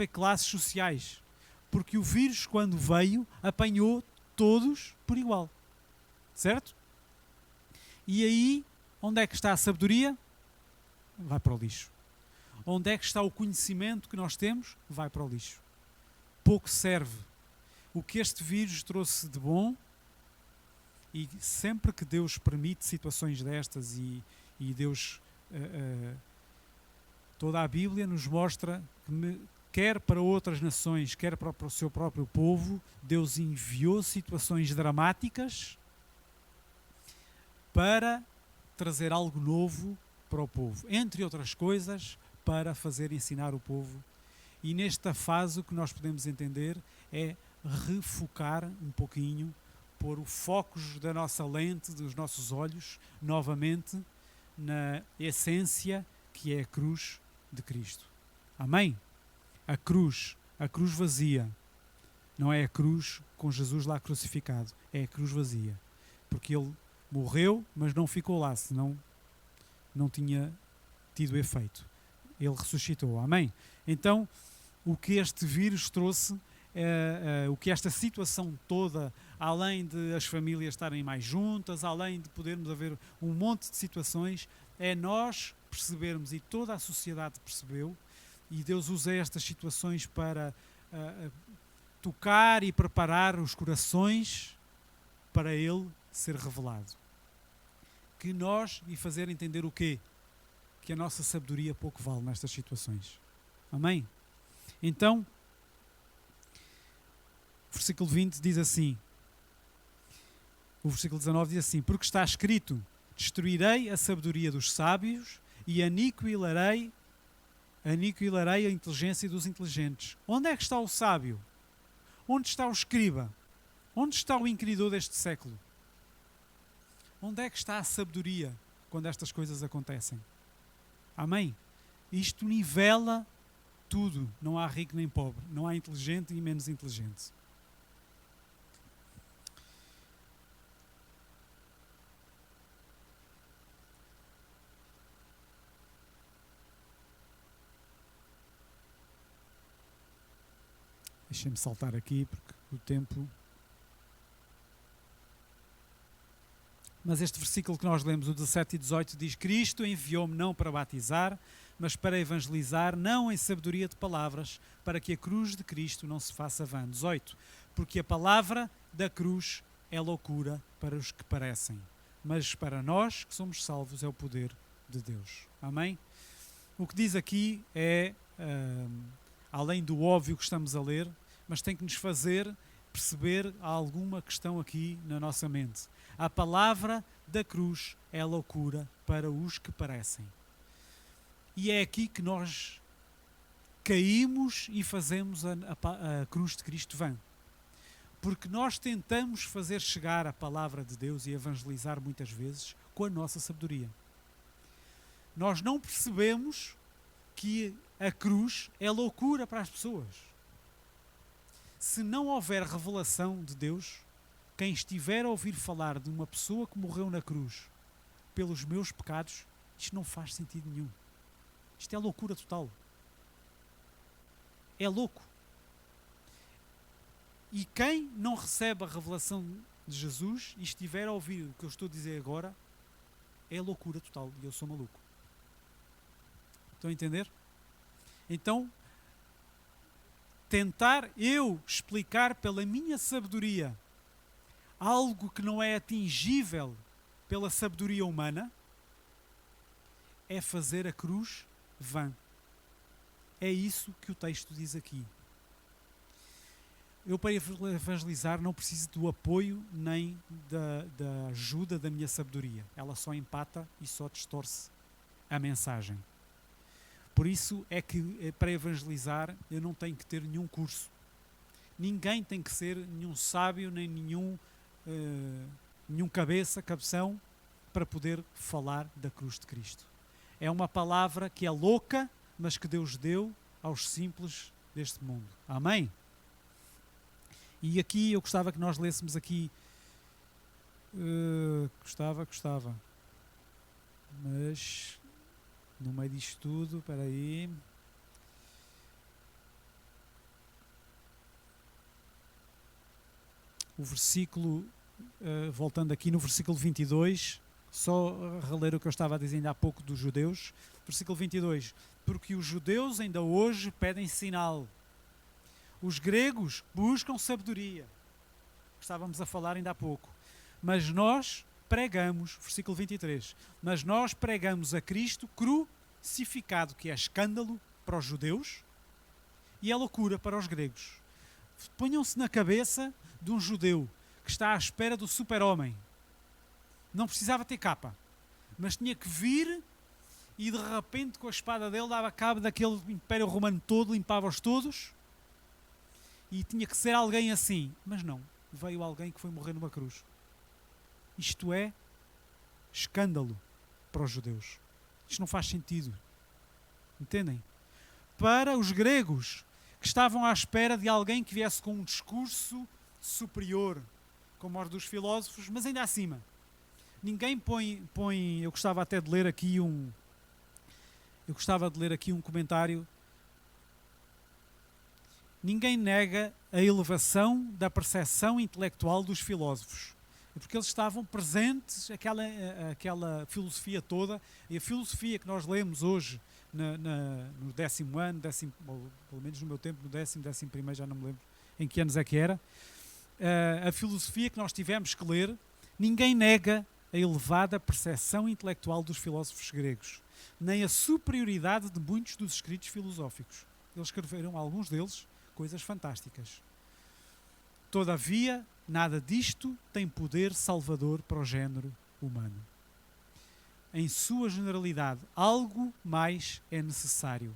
classes sociais. Porque o vírus, quando veio, apanhou todos por igual. Certo? E aí, onde é que está a sabedoria? Vai para o lixo. Onde é que está o conhecimento que nós temos? Vai para o lixo. Pouco serve. O que este vírus trouxe de bom, e sempre que Deus permite situações destas e Deus, toda a Bíblia nos mostra quer para outras nações, quer para o seu próprio povo, Deus enviou situações dramáticas para trazer algo novo para o povo. Entre outras coisas, para fazer ensinar o povo. E nesta fase o que nós podemos entender é refocar um pouquinho, pôr o foco da nossa lente, dos nossos olhos, novamente na essência que é a cruz de Cristo. Amém? A cruz vazia. Não é a cruz com Jesus lá crucificado, é a cruz vazia. Porque ele morreu, mas não ficou lá, senão não tinha tido efeito. Ele ressuscitou. Amém? Então, o que este vírus trouxe, o que esta situação toda, além de as famílias estarem mais juntas, além de podermos haver um monte de situações, é nós percebermos, e toda a sociedade percebeu, e Deus usa estas situações para tocar e preparar os corações para Ele ser revelado. Que nós, e fazer entender o quê? Que a nossa sabedoria pouco vale nestas situações. Amém? Então, o versículo 20 diz assim, o versículo 19 diz assim: porque está escrito, destruirei a sabedoria dos sábios e aniquilarei a inteligência dos inteligentes. Onde é que está o sábio? Onde está o escriba? Onde está o inquiridor deste século? Onde é que está a sabedoria quando estas coisas acontecem? Amém? Isto nivela tudo. Não há rico nem pobre. Não há inteligente e menos inteligente. Deixem-me saltar aqui porque o tempo... Mas este versículo que nós lemos, o 17 e 18, diz: Cristo enviou-me não para batizar, mas para evangelizar, não em sabedoria de palavras, para que a cruz de Cristo não se faça vã. 18. Porque a palavra da cruz é loucura para os que parecem, mas para nós que somos salvos é o poder de Deus. Amém? O que diz aqui é, além do óbvio que estamos a ler, mas tem que nos fazer perceber alguma questão aqui na nossa mente. A palavra da cruz é loucura para os que parecem. E é aqui que nós caímos e fazemos a cruz de Cristo vã. Porque nós tentamos fazer chegar a palavra de Deus e evangelizar muitas vezes com a nossa sabedoria. Nós não percebemos que a cruz é loucura para as pessoas. Se não houver revelação de Deus, quem estiver a ouvir falar de uma pessoa que morreu na cruz pelos meus pecados, isto não faz sentido nenhum. Isto é loucura total. É louco. E quem não recebe a revelação de Jesus e estiver a ouvir o que eu estou a dizer agora, é loucura total. E eu sou maluco. Estão a entender? Então, tentar eu explicar pela minha sabedoria algo que não é atingível pela sabedoria humana é fazer a cruz vã. É isso que o texto diz aqui. Eu, para evangelizar, não preciso do apoio nem da ajuda da minha sabedoria. Ela só empata e só distorce a mensagem. Por isso é que, para evangelizar, eu não tenho que ter nenhum curso. Ninguém tem que ser nenhum sábio, nem nenhum cabeção, para poder falar da cruz de Cristo. É uma palavra que é louca, mas que Deus deu aos simples deste mundo. Amém? E aqui eu gostava que nós lêssemos aqui... Gostava. Mas... no meio disto tudo, espera aí. O versículo, voltando aqui no versículo 22, só reler o que eu estava a dizer ainda há pouco dos judeus. Versículo 22. Porque os judeus ainda hoje pedem sinal. Os gregos buscam sabedoria. Estávamos a falar ainda há pouco. Mas nós pregamos, versículo 23, mas nós pregamos a Cristo crucificado, que é escândalo para os judeus e é loucura para os gregos. Ponham-se na cabeça de um judeu que está à espera do super-homem. Não precisava ter capa, mas tinha que vir e de repente com a espada dele dava cabo daquele Império Romano todo, limpava-os todos, e tinha que ser alguém assim. Mas não, veio alguém que foi morrer numa cruz. Isto é escândalo para os judeus. Isto não faz sentido. Entendem? Para os gregos, que estavam à espera de alguém que viesse com um discurso superior, como os dos filósofos, mas ainda acima. Ninguém põe... Eu gostava até de ler aqui um comentário. Ninguém nega a elevação da percepção intelectual dos filósofos, porque eles estavam presentes, aquela filosofia toda, e a filosofia que nós lemos hoje no 10º ano, ou pelo menos no meu tempo, no 10º, 11º, já não me lembro em que anos é que era, a filosofia que nós tivemos que ler, ninguém nega a elevada percepção intelectual dos filósofos gregos, nem a superioridade de muitos dos escritos filosóficos. Eles escreveram, alguns deles, coisas fantásticas. Todavia, nada disto tem poder salvador para o género humano. Em sua generalidade, algo mais é necessário.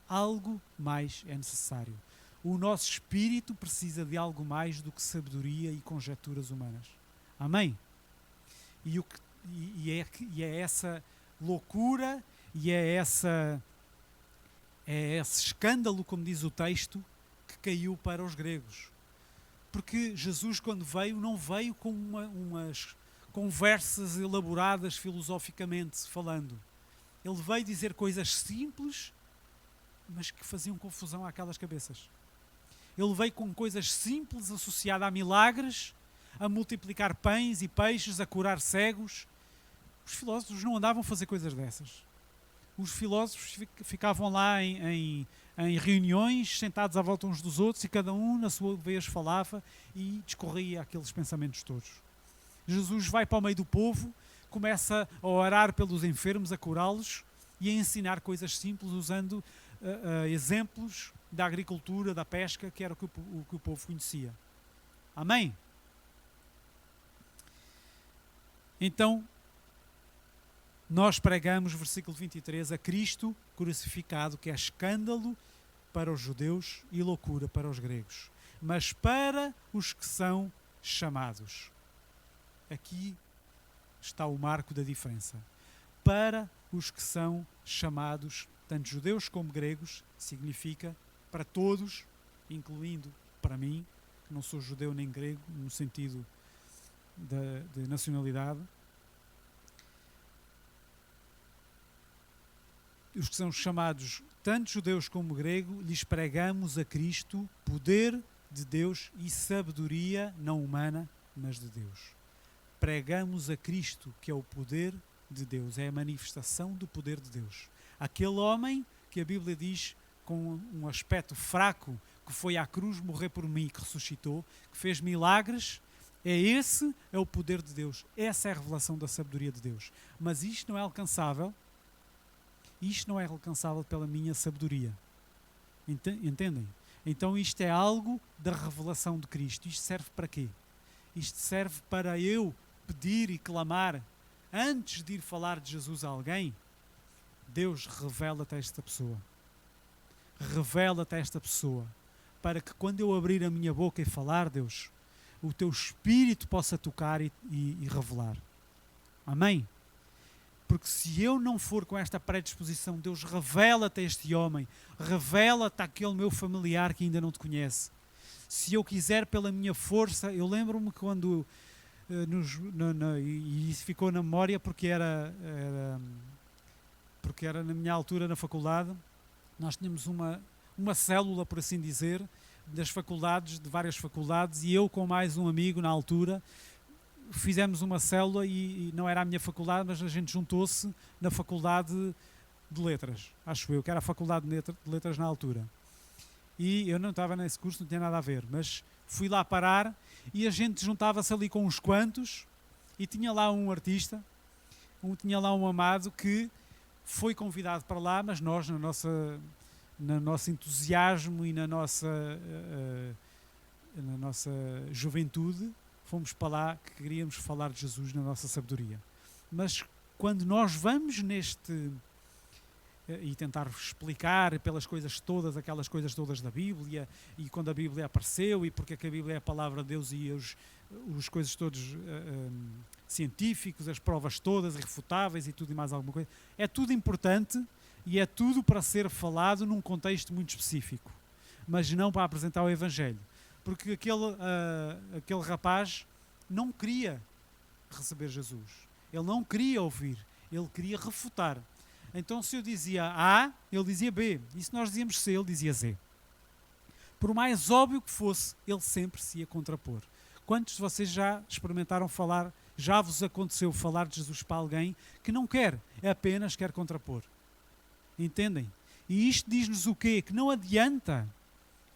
Algo mais é necessário. O nosso espírito precisa de algo mais do que sabedoria e conjecturas humanas. Amém? E é essa loucura e é esse escândalo, como diz o texto, que caiu para os gregos. Porque Jesus, quando veio, não veio com umas conversas elaboradas filosoficamente falando. Ele veio dizer coisas simples, mas que faziam confusão àquelas cabeças. Ele veio com coisas simples associadas a milagres, a multiplicar pães e peixes, a curar cegos. Os filósofos não andavam a fazer coisas dessas. Os filósofos ficavam lá em reuniões, sentados à volta uns dos outros, e cada um, na sua vez, falava e discorria aqueles pensamentos todos. Jesus vai para o meio do povo, começa a orar pelos enfermos, a curá-los e a ensinar coisas simples, usando exemplos da agricultura, da pesca, que era o que o povo conhecia. Amém? Então, nós pregamos, versículo 23, a Cristo crucificado, que é escândalo para os judeus e loucura para os gregos, mas para os que são chamados. Aqui está o marco da diferença. Para os que são chamados, tanto judeus como gregos, significa para todos, incluindo para mim, que não sou judeu nem grego, no sentido de nacionalidade. Os que são chamados, tanto judeus como grego, lhes pregamos a Cristo, poder de Deus e sabedoria não humana, mas de Deus. Pregamos a Cristo, que é o poder de Deus, é a manifestação do poder de Deus. Aquele homem que a Bíblia diz com um aspecto fraco, que foi à cruz morrer por mim, que ressuscitou, que fez milagres, é o poder de Deus. Essa é a revelação da sabedoria de Deus. Mas isto não é alcançável. Isto não é alcançável pela minha sabedoria. Entendem? Então isto é algo da revelação de Cristo. Isto serve para quê? Isto serve para eu pedir e clamar, antes de ir falar de Jesus a alguém, Deus, revela-te a esta pessoa. Revela-te a esta pessoa. Para que quando eu abrir a minha boca e falar, Deus, o teu Espírito possa tocar e revelar. Amém? Porque se eu não for com esta predisposição, Deus, revela-te a este homem, revela-te àquele meu familiar que ainda não te conhece. Se eu quiser pela minha força, eu lembro-me quando, e isso ficou na memória porque era na minha altura na faculdade, nós tínhamos uma célula, por assim dizer, das faculdades, de várias faculdades, e eu com mais um amigo na altura, fizemos uma célula e não era a minha faculdade, mas a gente juntou-se na faculdade de letras, acho eu, que era a faculdade de letras na altura. E eu não estava nesse curso, não tinha nada a ver, mas fui lá parar e a gente juntava-se ali com uns quantos e tinha lá um artista, tinha lá um amado que foi convidado para lá, mas nós, no nosso entusiasmo e na nossa juventude, fomos para lá que queríamos falar de Jesus na nossa sabedoria. Mas quando nós vamos e tentar explicar pelas coisas todas, aquelas coisas todas da Bíblia, e quando a Bíblia apareceu, e porque é que a Bíblia é a palavra de Deus, e os coisas todos científicos, as provas todas irrefutáveis e tudo e mais alguma coisa, é tudo importante e é tudo para ser falado num contexto muito específico, mas não para apresentar o Evangelho, porque aquele rapaz não queria receber Jesus, ele não queria ouvir, ele queria refutar. Então, se eu dizia A, ele dizia B. E se nós dizíamos C, ele dizia Z. Por mais óbvio que fosse, ele sempre se ia contrapor. Quantos de vocês já experimentaram falar, já vos aconteceu falar de Jesus para alguém que não quer, apenas quer contrapor? Entendem? E isto diz-nos o quê? Que não adianta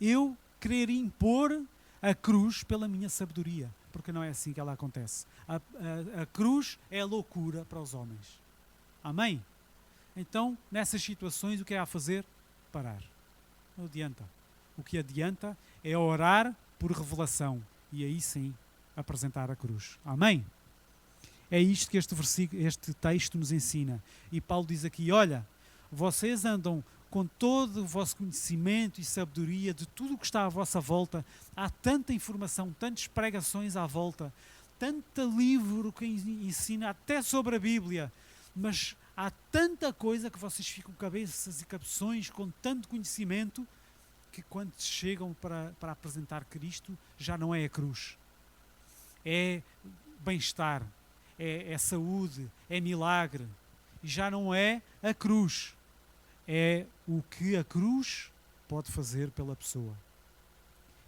eu querer impor a cruz pela minha sabedoria, porque não é assim que ela acontece. A cruz é loucura para os homens. Amém? Então, nessas situações, o que é a fazer? Parar. Não adianta. O que adianta é orar por revelação e aí sim apresentar a cruz. Amém? É isto que este texto nos ensina. E Paulo diz aqui, olha, vocês andam com todo o vosso conhecimento e sabedoria de tudo o que está à vossa volta. Há tanta informação, tantas pregações à volta, tanto livro que ensina até sobre a Bíblia, mas há tanta coisa que vocês ficam cabeças e cabeções com tanto conhecimento que quando chegam para apresentar Cristo já não é a cruz. É bem-estar, é saúde, é milagre. E já não é a cruz. É o que a cruz pode fazer pela pessoa.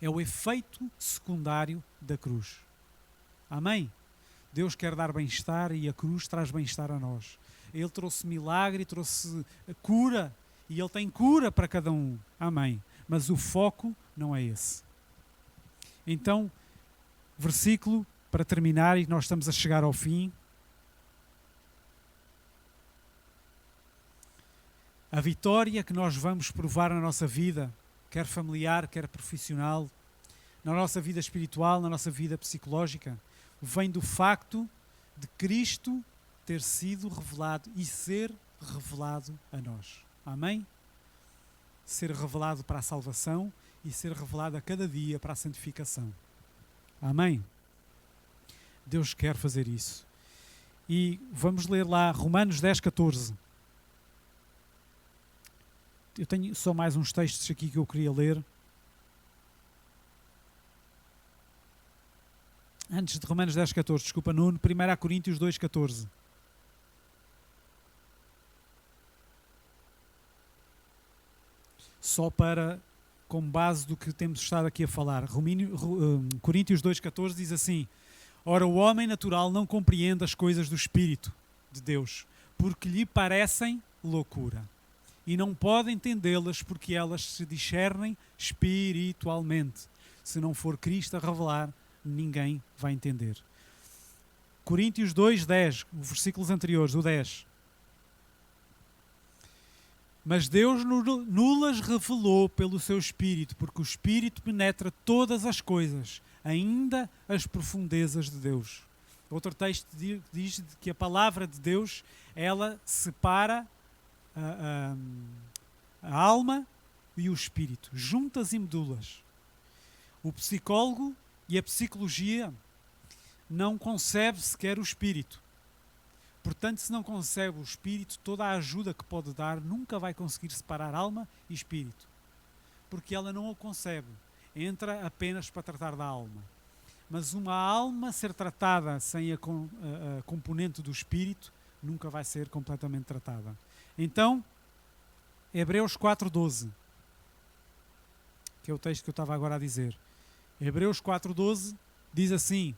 É o efeito secundário da cruz. Amém? Deus quer dar bem-estar e a cruz traz bem-estar a nós. Ele trouxe milagre, trouxe cura, e Ele tem cura para cada um. Amém. Mas o foco não é esse. Então, versículo para terminar, e nós estamos a chegar ao fim. A vitória que nós vamos provar na nossa vida, quer familiar, quer profissional, na nossa vida espiritual, na nossa vida psicológica, vem do facto de Cristo ter sido revelado e ser revelado a nós. Amém? Ser revelado para a salvação e ser revelado a cada dia para a santificação. Amém? Deus quer fazer isso. E vamos ler lá Romanos 10, 14. Eu tenho só mais uns textos aqui que eu queria ler. Antes de Romanos 10, 14, desculpa, Nuno, 1 Coríntios 2, 14. Só para, como base do que temos estado aqui a falar. Coríntios 2, 14 diz assim: ora, o homem natural não compreende as coisas do Espírito de Deus, porque lhe parecem loucura. E não pode entendê-las porque elas se discernem espiritualmente. Se não for Cristo a revelar, ninguém vai entender. Coríntios 2, 10, os versículos anteriores, o 10. Mas Deus nulas revelou pelo seu Espírito, porque o Espírito penetra todas as coisas, ainda as profundezas de Deus. Outro texto diz que a palavra de Deus, ela separa a alma e o espírito, juntas e medulas. O psicólogo e a psicologia não concebe sequer o espírito. Portanto, se não concebe o espírito, toda a ajuda que pode dar nunca vai conseguir separar alma e espírito, porque ela não o concebe. Entra apenas para tratar da alma. Mas uma alma ser tratada sem a componente do espírito nunca vai ser completamente tratada. Então, Hebreus 4:12, que é o texto que eu estava agora a dizer. Hebreus 4:12 diz assim: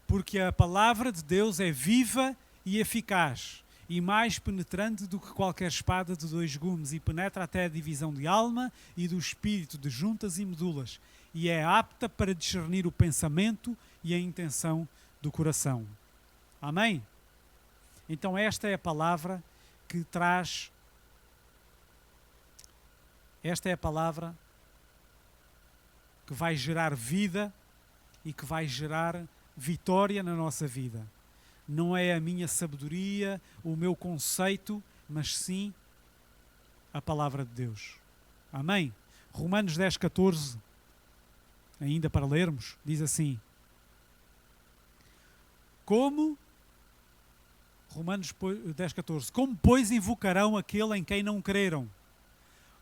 porque a palavra de Deus é viva e eficaz, e mais penetrante do que qualquer espada de 2 gumes, e penetra até a divisão de alma e do espírito, de juntas e medulas, e é apta para discernir o pensamento e a intenção do coração. Amém? Então esta é a palavra que traz Esta é a palavra que vai gerar vida e que vai gerar vitória na nossa vida. Não é a minha sabedoria, o meu conceito, mas sim a palavra de Deus. Amém? Romanos 10,14, ainda para lermos, diz assim: Romanos 10,14, como pois invocarão aquele em quem não creram?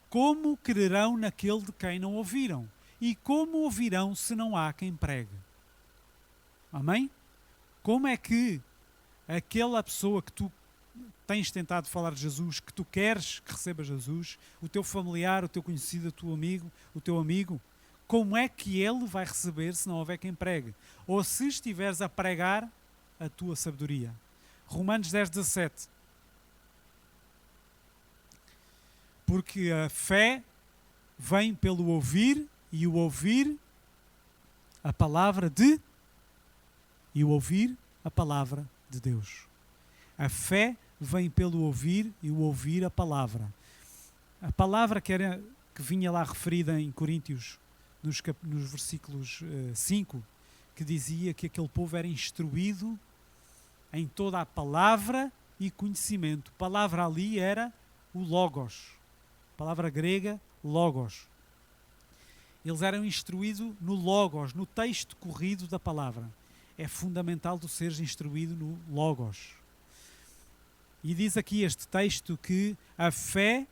Como crerão naquele de quem não ouviram? E como ouvirão se não há quem pregue? Amém? Como é que aquela pessoa que tu tens tentado falar de Jesus, que tu queres que receba Jesus, o teu familiar, o teu conhecido, o teu amigo, como é que ele vai receber se não houver quem pregue? Ou se estiveres a pregar a tua sabedoria? Romanos 10,17. Porque a fé vem pelo ouvir, e o ouvir a palavra de Deus. A fé vem pelo ouvir e o ouvir a palavra. A palavra que vinha lá referida em Coríntios, nos versículos 5, que dizia que aquele povo era instruído em toda a palavra e conhecimento. A palavra ali era o logos. A palavra grega, logos. Eles eram instruídos no logos, no texto corrido da palavra. É fundamental tu seres instruído no logos. E diz aqui este texto que a fé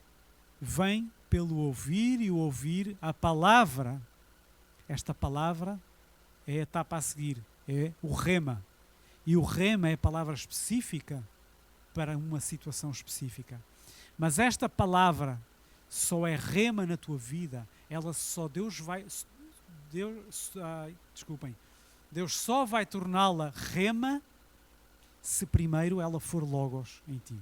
vem pelo ouvir e o ouvir a palavra. Esta palavra é a etapa a seguir, é o rema. E o rema é a palavra específica para uma situação específica. Mas esta palavra só é rema na tua vida, Deus só vai torná-la rema se primeiro ela for logos em ti.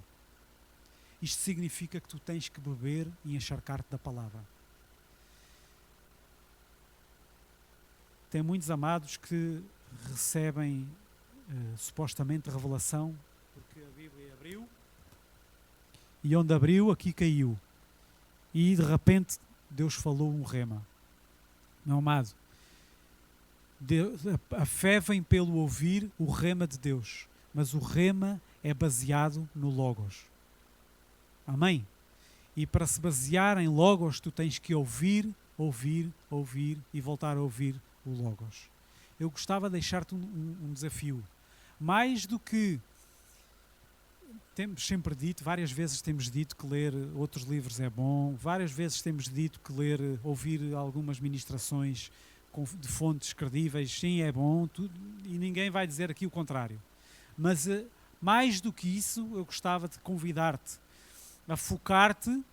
Isto significa que tu tens que beber e encharcar-te da palavra. Tem muitos amados que recebem supostamente revelação, porque a Bíblia abriu, e onde abriu, aqui caiu. E de repente Deus falou um rema. Meu amado, a fé vem pelo ouvir o rema de Deus, mas o rema é baseado no logos. Amém? E para se basear em logos, tu tens que ouvir e voltar a ouvir o logos. Eu gostava de deixar-te um desafio. Mais do que temos sempre dito, várias vezes temos dito que ler outros livros é bom, várias vezes temos dito que ouvir algumas ministrações de fontes credíveis, sim, é bom, e ninguém vai dizer aqui o contrário. Mas mais do que isso, eu gostava de convidar-te a focar-te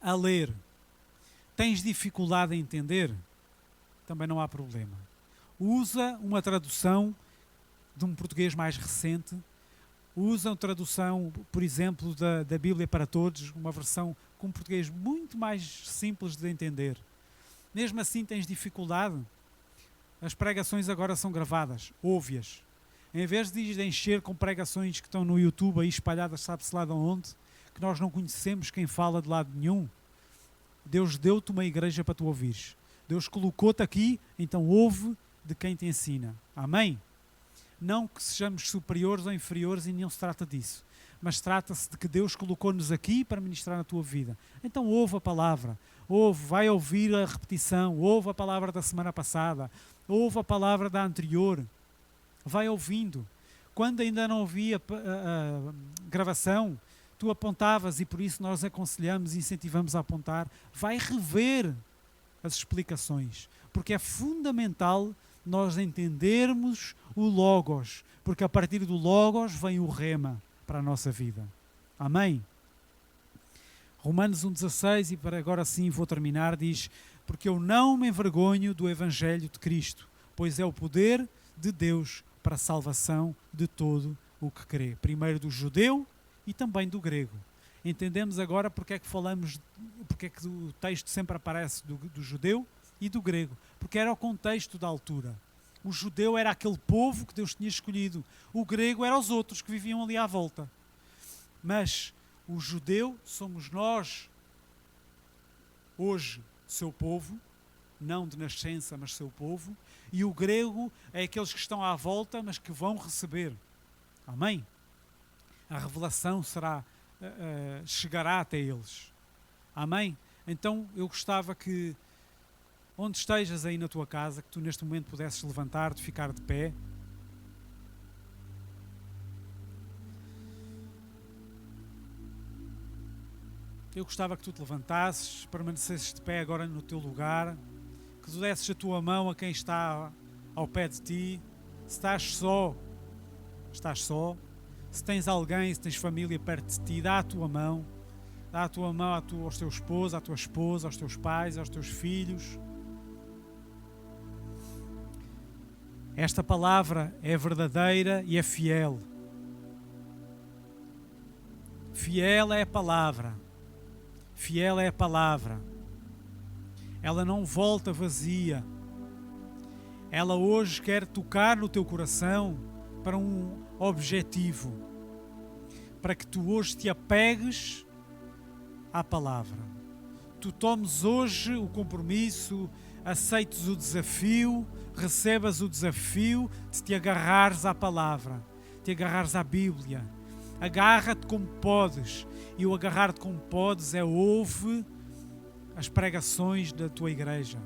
a ler. Tens dificuldade em entender? Também não há problema. Usa uma tradução de um português mais recente. Usa uma tradução, por exemplo, da Bíblia para Todos, uma versão com um português muito mais simples de entender. Mesmo assim tens dificuldade? As pregações agora são gravadas, ouve-as. Em vez de encher com pregações que estão no YouTube aí espalhadas, sabe-se lá de onde, que nós não conhecemos quem fala de lado nenhum, Deus deu-te uma igreja para tu ouvires. Deus colocou-te aqui, então ouve de quem te ensina. Amém? Não que sejamos superiores ou inferiores, e não se trata disso. Mas trata-se de que Deus colocou-nos aqui para ministrar na tua vida. Então ouve a palavra. Vai ouvir a repetição. Ouve a palavra da semana passada. Ouve a palavra da anterior. Vai ouvindo. Quando ainda não havia a gravação, tu apontavas, e por isso nós aconselhamos e incentivamos a apontar. Vai rever as explicações. Porque é fundamental nós entendermos o logos, porque a partir do logos vem o rema para a nossa vida. Amém? Romanos 1,16, e para agora sim vou terminar, diz: porque eu não me envergonho do Evangelho de Cristo, pois é o poder de Deus para a salvação de todo o que crê. Primeiro do judeu e também do grego. Entendemos agora porque é que o texto sempre aparece do judeu e do grego, porque era o contexto da altura. O judeu era aquele povo que Deus tinha escolhido, o grego era os outros que viviam ali à volta. Mas o judeu somos nós, hoje seu povo, não de nascença, mas seu povo, e o grego é aqueles que estão à volta, mas que vão receber. Amém? A revelação chegará até eles. Amém? Então eu gostava que, onde estejas aí na tua casa, que tu neste momento pudesses levantar-te, ficar de pé. Eu gostava que tu te levantasses, permanecesses de pé agora no teu lugar, que tu desses a tua mão a quem está ao pé de ti. Se estás só, se tens alguém, se tens família perto de ti, dá a tua mão aos teu esposo, à tua esposa, aos teus pais, aos teus filhos. Esta palavra é verdadeira e é fiel. Fiel é a palavra. Fiel é a palavra. Ela não volta vazia. Ela hoje quer tocar no teu coração para um objetivo. Para que tu hoje te apegues à palavra. Tu tomes hoje o compromisso, aceites o desafio, recebas o desafio de te agarrares à palavra, te agarrares à Bíblia. Agarra-te como podes. E o agarrar-te como podes ouve as pregações da tua igreja.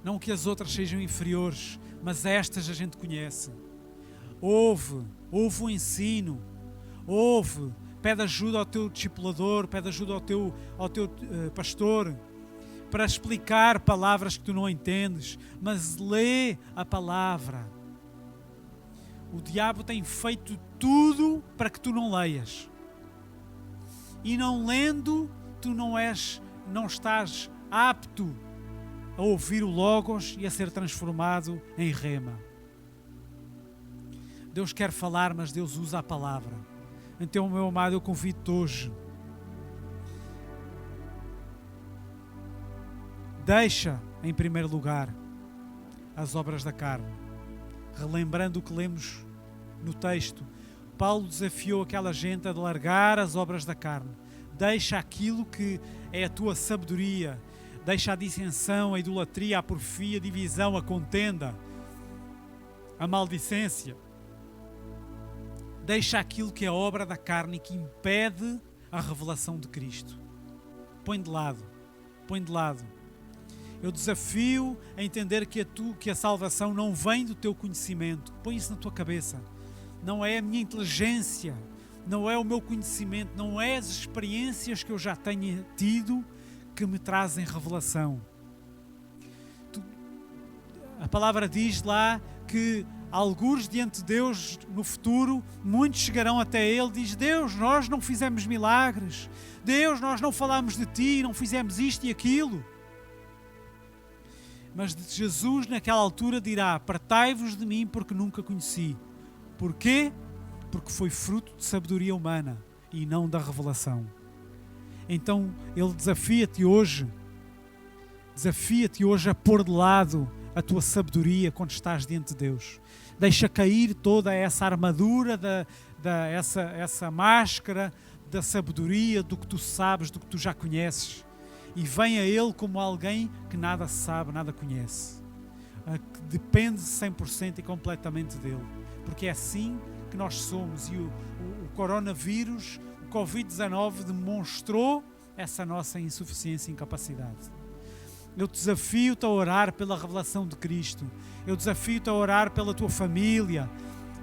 Não que as outras sejam inferiores, mas estas a gente conhece. Ouve o ensino, pede ajuda ao teu discipulador, pede ajuda ao teu pastor, para explicar palavras que tu não entendes, mas lê a palavra. O diabo tem feito tudo para que tu não leias. E não lendo, tu não estás apto a ouvir o Logos e a ser transformado em rema. Deus quer falar, mas Deus usa a palavra. Então, meu amado, eu convido-te hoje. Deixa, em primeiro lugar, as obras da carne. Relembrando o que lemos no texto, Paulo desafiou aquela gente a largar as obras da carne. Deixa aquilo que é a tua sabedoria. Deixa a dissensão, a idolatria, a porfia, a divisão, a contenda, a maldicência. Deixa aquilo que é obra da carne e que impede a revelação de Cristo. Põe de lado. Eu desafio a entender que a salvação não vem do teu conhecimento. Põe isso na tua cabeça. Não é a minha inteligência, não é o meu conhecimento, não é as experiências que eu já tenho tido que me trazem revelação. A palavra diz lá que algures diante de Deus no futuro, muitos chegarão até Ele, diz: Deus, nós não fizemos milagres, Deus, nós não falámos de Ti, não fizemos isto e aquilo. Mas Jesus naquela altura dirá: apartai-vos de mim porque nunca conheci. Porquê? Porque foi fruto de sabedoria humana e não da revelação. Então Ele desafia-te hoje a pôr de lado a tua sabedoria quando estás diante de Deus. Deixa cair toda essa armadura, essa máscara da sabedoria, do que tu sabes, do que tu já conheces. E vem a Ele como alguém que nada sabe, nada conhece. Que depende 100% e completamente dEle. Porque é assim que nós somos. E o coronavírus, o Covid-19 demonstrou essa nossa insuficiência e incapacidade. Eu desafio-te a orar pela revelação de Cristo. Eu desafio-te a orar pela tua família,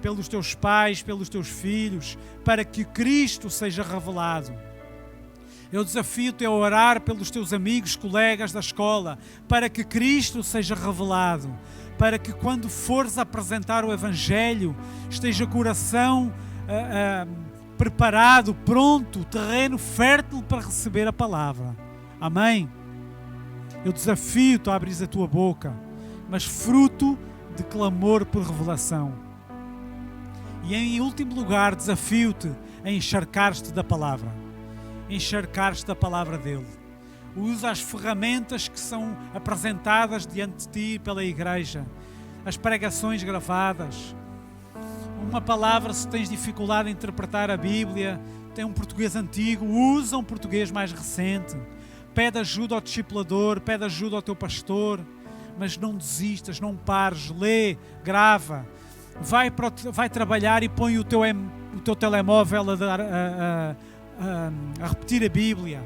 pelos teus pais, pelos teus filhos, para que Cristo seja revelado. Eu desafio-te a orar pelos teus amigos, colegas da escola, para que Cristo seja revelado. Para que quando fores apresentar o Evangelho, esteja o coração preparado, pronto, terreno fértil para receber a palavra. Amém? Eu desafio-te a abrir a tua boca, mas fruto de clamor por revelação. E em último lugar, desafio-te a encharcar-te da palavra. Encharcar-te da palavra dele. Usa as ferramentas que são apresentadas diante de ti pela igreja. As pregações gravadas. Uma palavra, se tens dificuldade em interpretar a Bíblia, tem um português antigo, usa um português mais recente. Pede ajuda ao discipulador, pede ajuda ao teu pastor, mas não desistas, não pares, lê, grava, vai trabalhar e põe o teu telemóvel a repetir a Bíblia.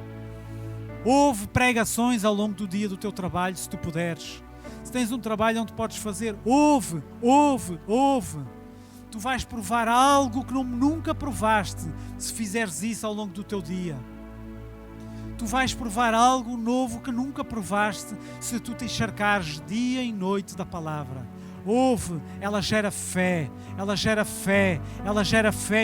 Ouve pregações ao longo do dia do teu trabalho, se tu puderes. Se tens um trabalho onde podes fazer, ouve. Tu vais provar algo que nunca provaste se fizeres isso ao longo do teu dia. Tu vais provar algo novo que nunca provaste se tu te encharcares dia e noite da palavra. Ouve, ela gera fé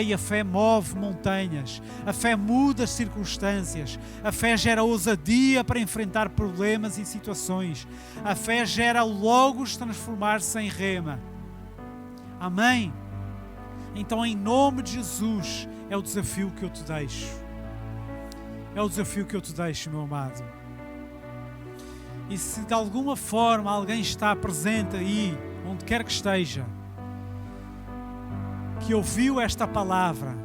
e a fé move montanhas, a fé muda as circunstâncias, a fé gera ousadia para enfrentar problemas e situações, a fé gera o Logos transformar-se em rema. Amém? Então, em nome de Jesus, é o desafio que eu te deixo. É o desafio que eu te deixo, meu amado. E se de alguma forma alguém está presente aí, onde quer que esteja, que ouviu esta palavra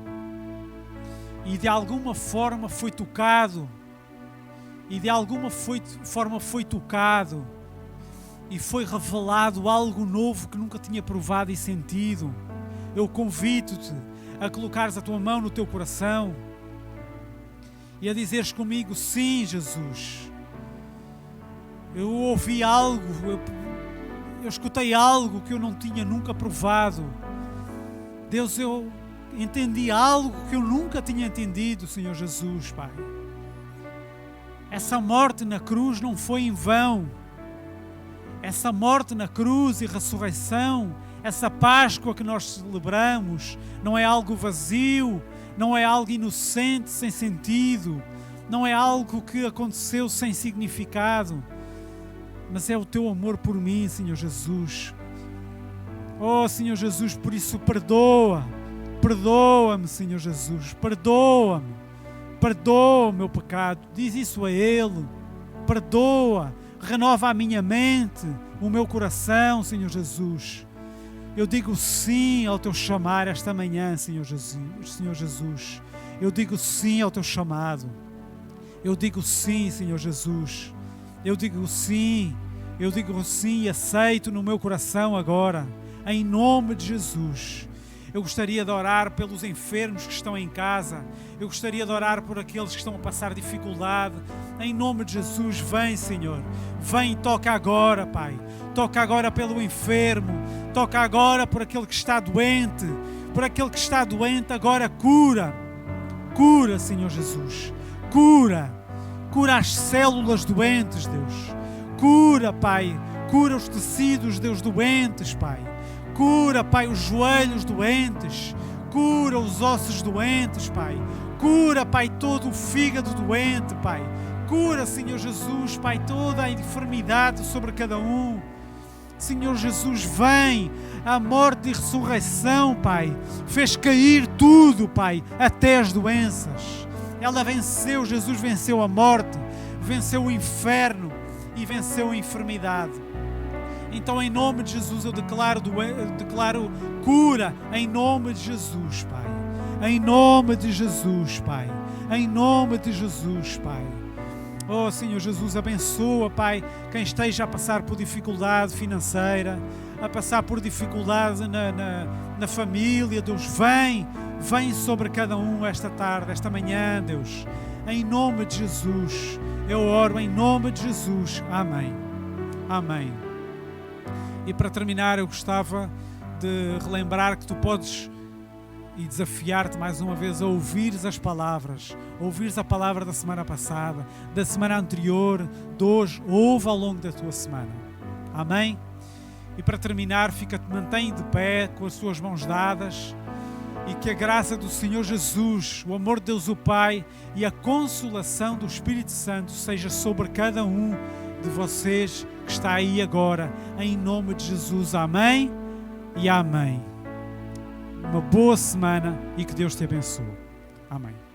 e de alguma forma foi tocado, e foi revelado algo novo que nunca tinha provado e sentido, eu convido-te a colocares a tua mão no teu coração e a dizeres comigo: sim, Jesus, eu ouvi algo, eu escutei algo que eu não tinha nunca provado. Deus, eu entendi algo que eu nunca tinha entendido, Senhor Jesus, Pai. Essa morte na cruz não foi em vão. Essa morte na cruz e ressurreição, essa Páscoa que nós celebramos, não é algo vazio, não é algo inocente, sem sentido, não é algo que aconteceu sem significado, mas é o teu amor por mim, Senhor Jesus. Oh, Senhor Jesus, por isso perdoa-me, Senhor Jesus, perdoa o meu pecado, diz isso a Ele, perdoa, renova a minha mente, o meu coração, Senhor Jesus. Eu digo sim ao teu chamar esta manhã, Senhor Jesus. Eu digo sim ao teu chamado. Eu digo sim, Senhor Jesus. Eu digo sim e aceito no meu coração agora, em nome de Jesus. Eu gostaria de orar pelos enfermos que estão em casa. Eu gostaria de orar por aqueles que estão a passar dificuldade. Em nome de Jesus, vem, Senhor. Vem e toca agora, Pai. Toca agora pelo enfermo. Toca agora por aquele que está doente. Por aquele que está doente, agora cura. Cura, Senhor Jesus. Cura. Cura as células doentes, Deus. Cura, Pai. Cura os tecidos, Deus, doentes, Pai. Cura, Pai, os joelhos doentes. Cura os ossos doentes, Pai. Cura, Pai, todo o fígado doente, Pai. Cura, Senhor Jesus, Pai, toda a enfermidade sobre cada um. Senhor Jesus, vem. A morte e ressurreição, Pai, fez cair tudo, Pai, até as doenças. Ela venceu, Jesus venceu a morte, venceu o inferno e venceu a enfermidade. Então, em nome de Jesus, eu declaro cura, em nome de Jesus, Pai. Em nome de Jesus, Pai. Em nome de Jesus, Pai. Oh, Senhor Jesus, abençoa, Pai, quem esteja a passar por dificuldade financeira, a passar por dificuldade na família, Deus, vem sobre cada um esta tarde, esta manhã, Deus. Em nome de Jesus, eu oro em nome de Jesus. Amém. Amém. E para terminar, eu gostava de relembrar que tu podes e desafiar-te mais uma vez a ouvires as palavras, ouvires a palavra da semana passada, da semana anterior, de hoje, ouve ao longo da tua semana. Amém? E para terminar, mantém de pé com as tuas mãos dadas e que a graça do Senhor Jesus, o amor de Deus o Pai e a consolação do Espírito Santo seja sobre cada um de vocês que está aí agora, em nome de Jesus. Amém e amém. Uma boa semana e que Deus te abençoe. Amém.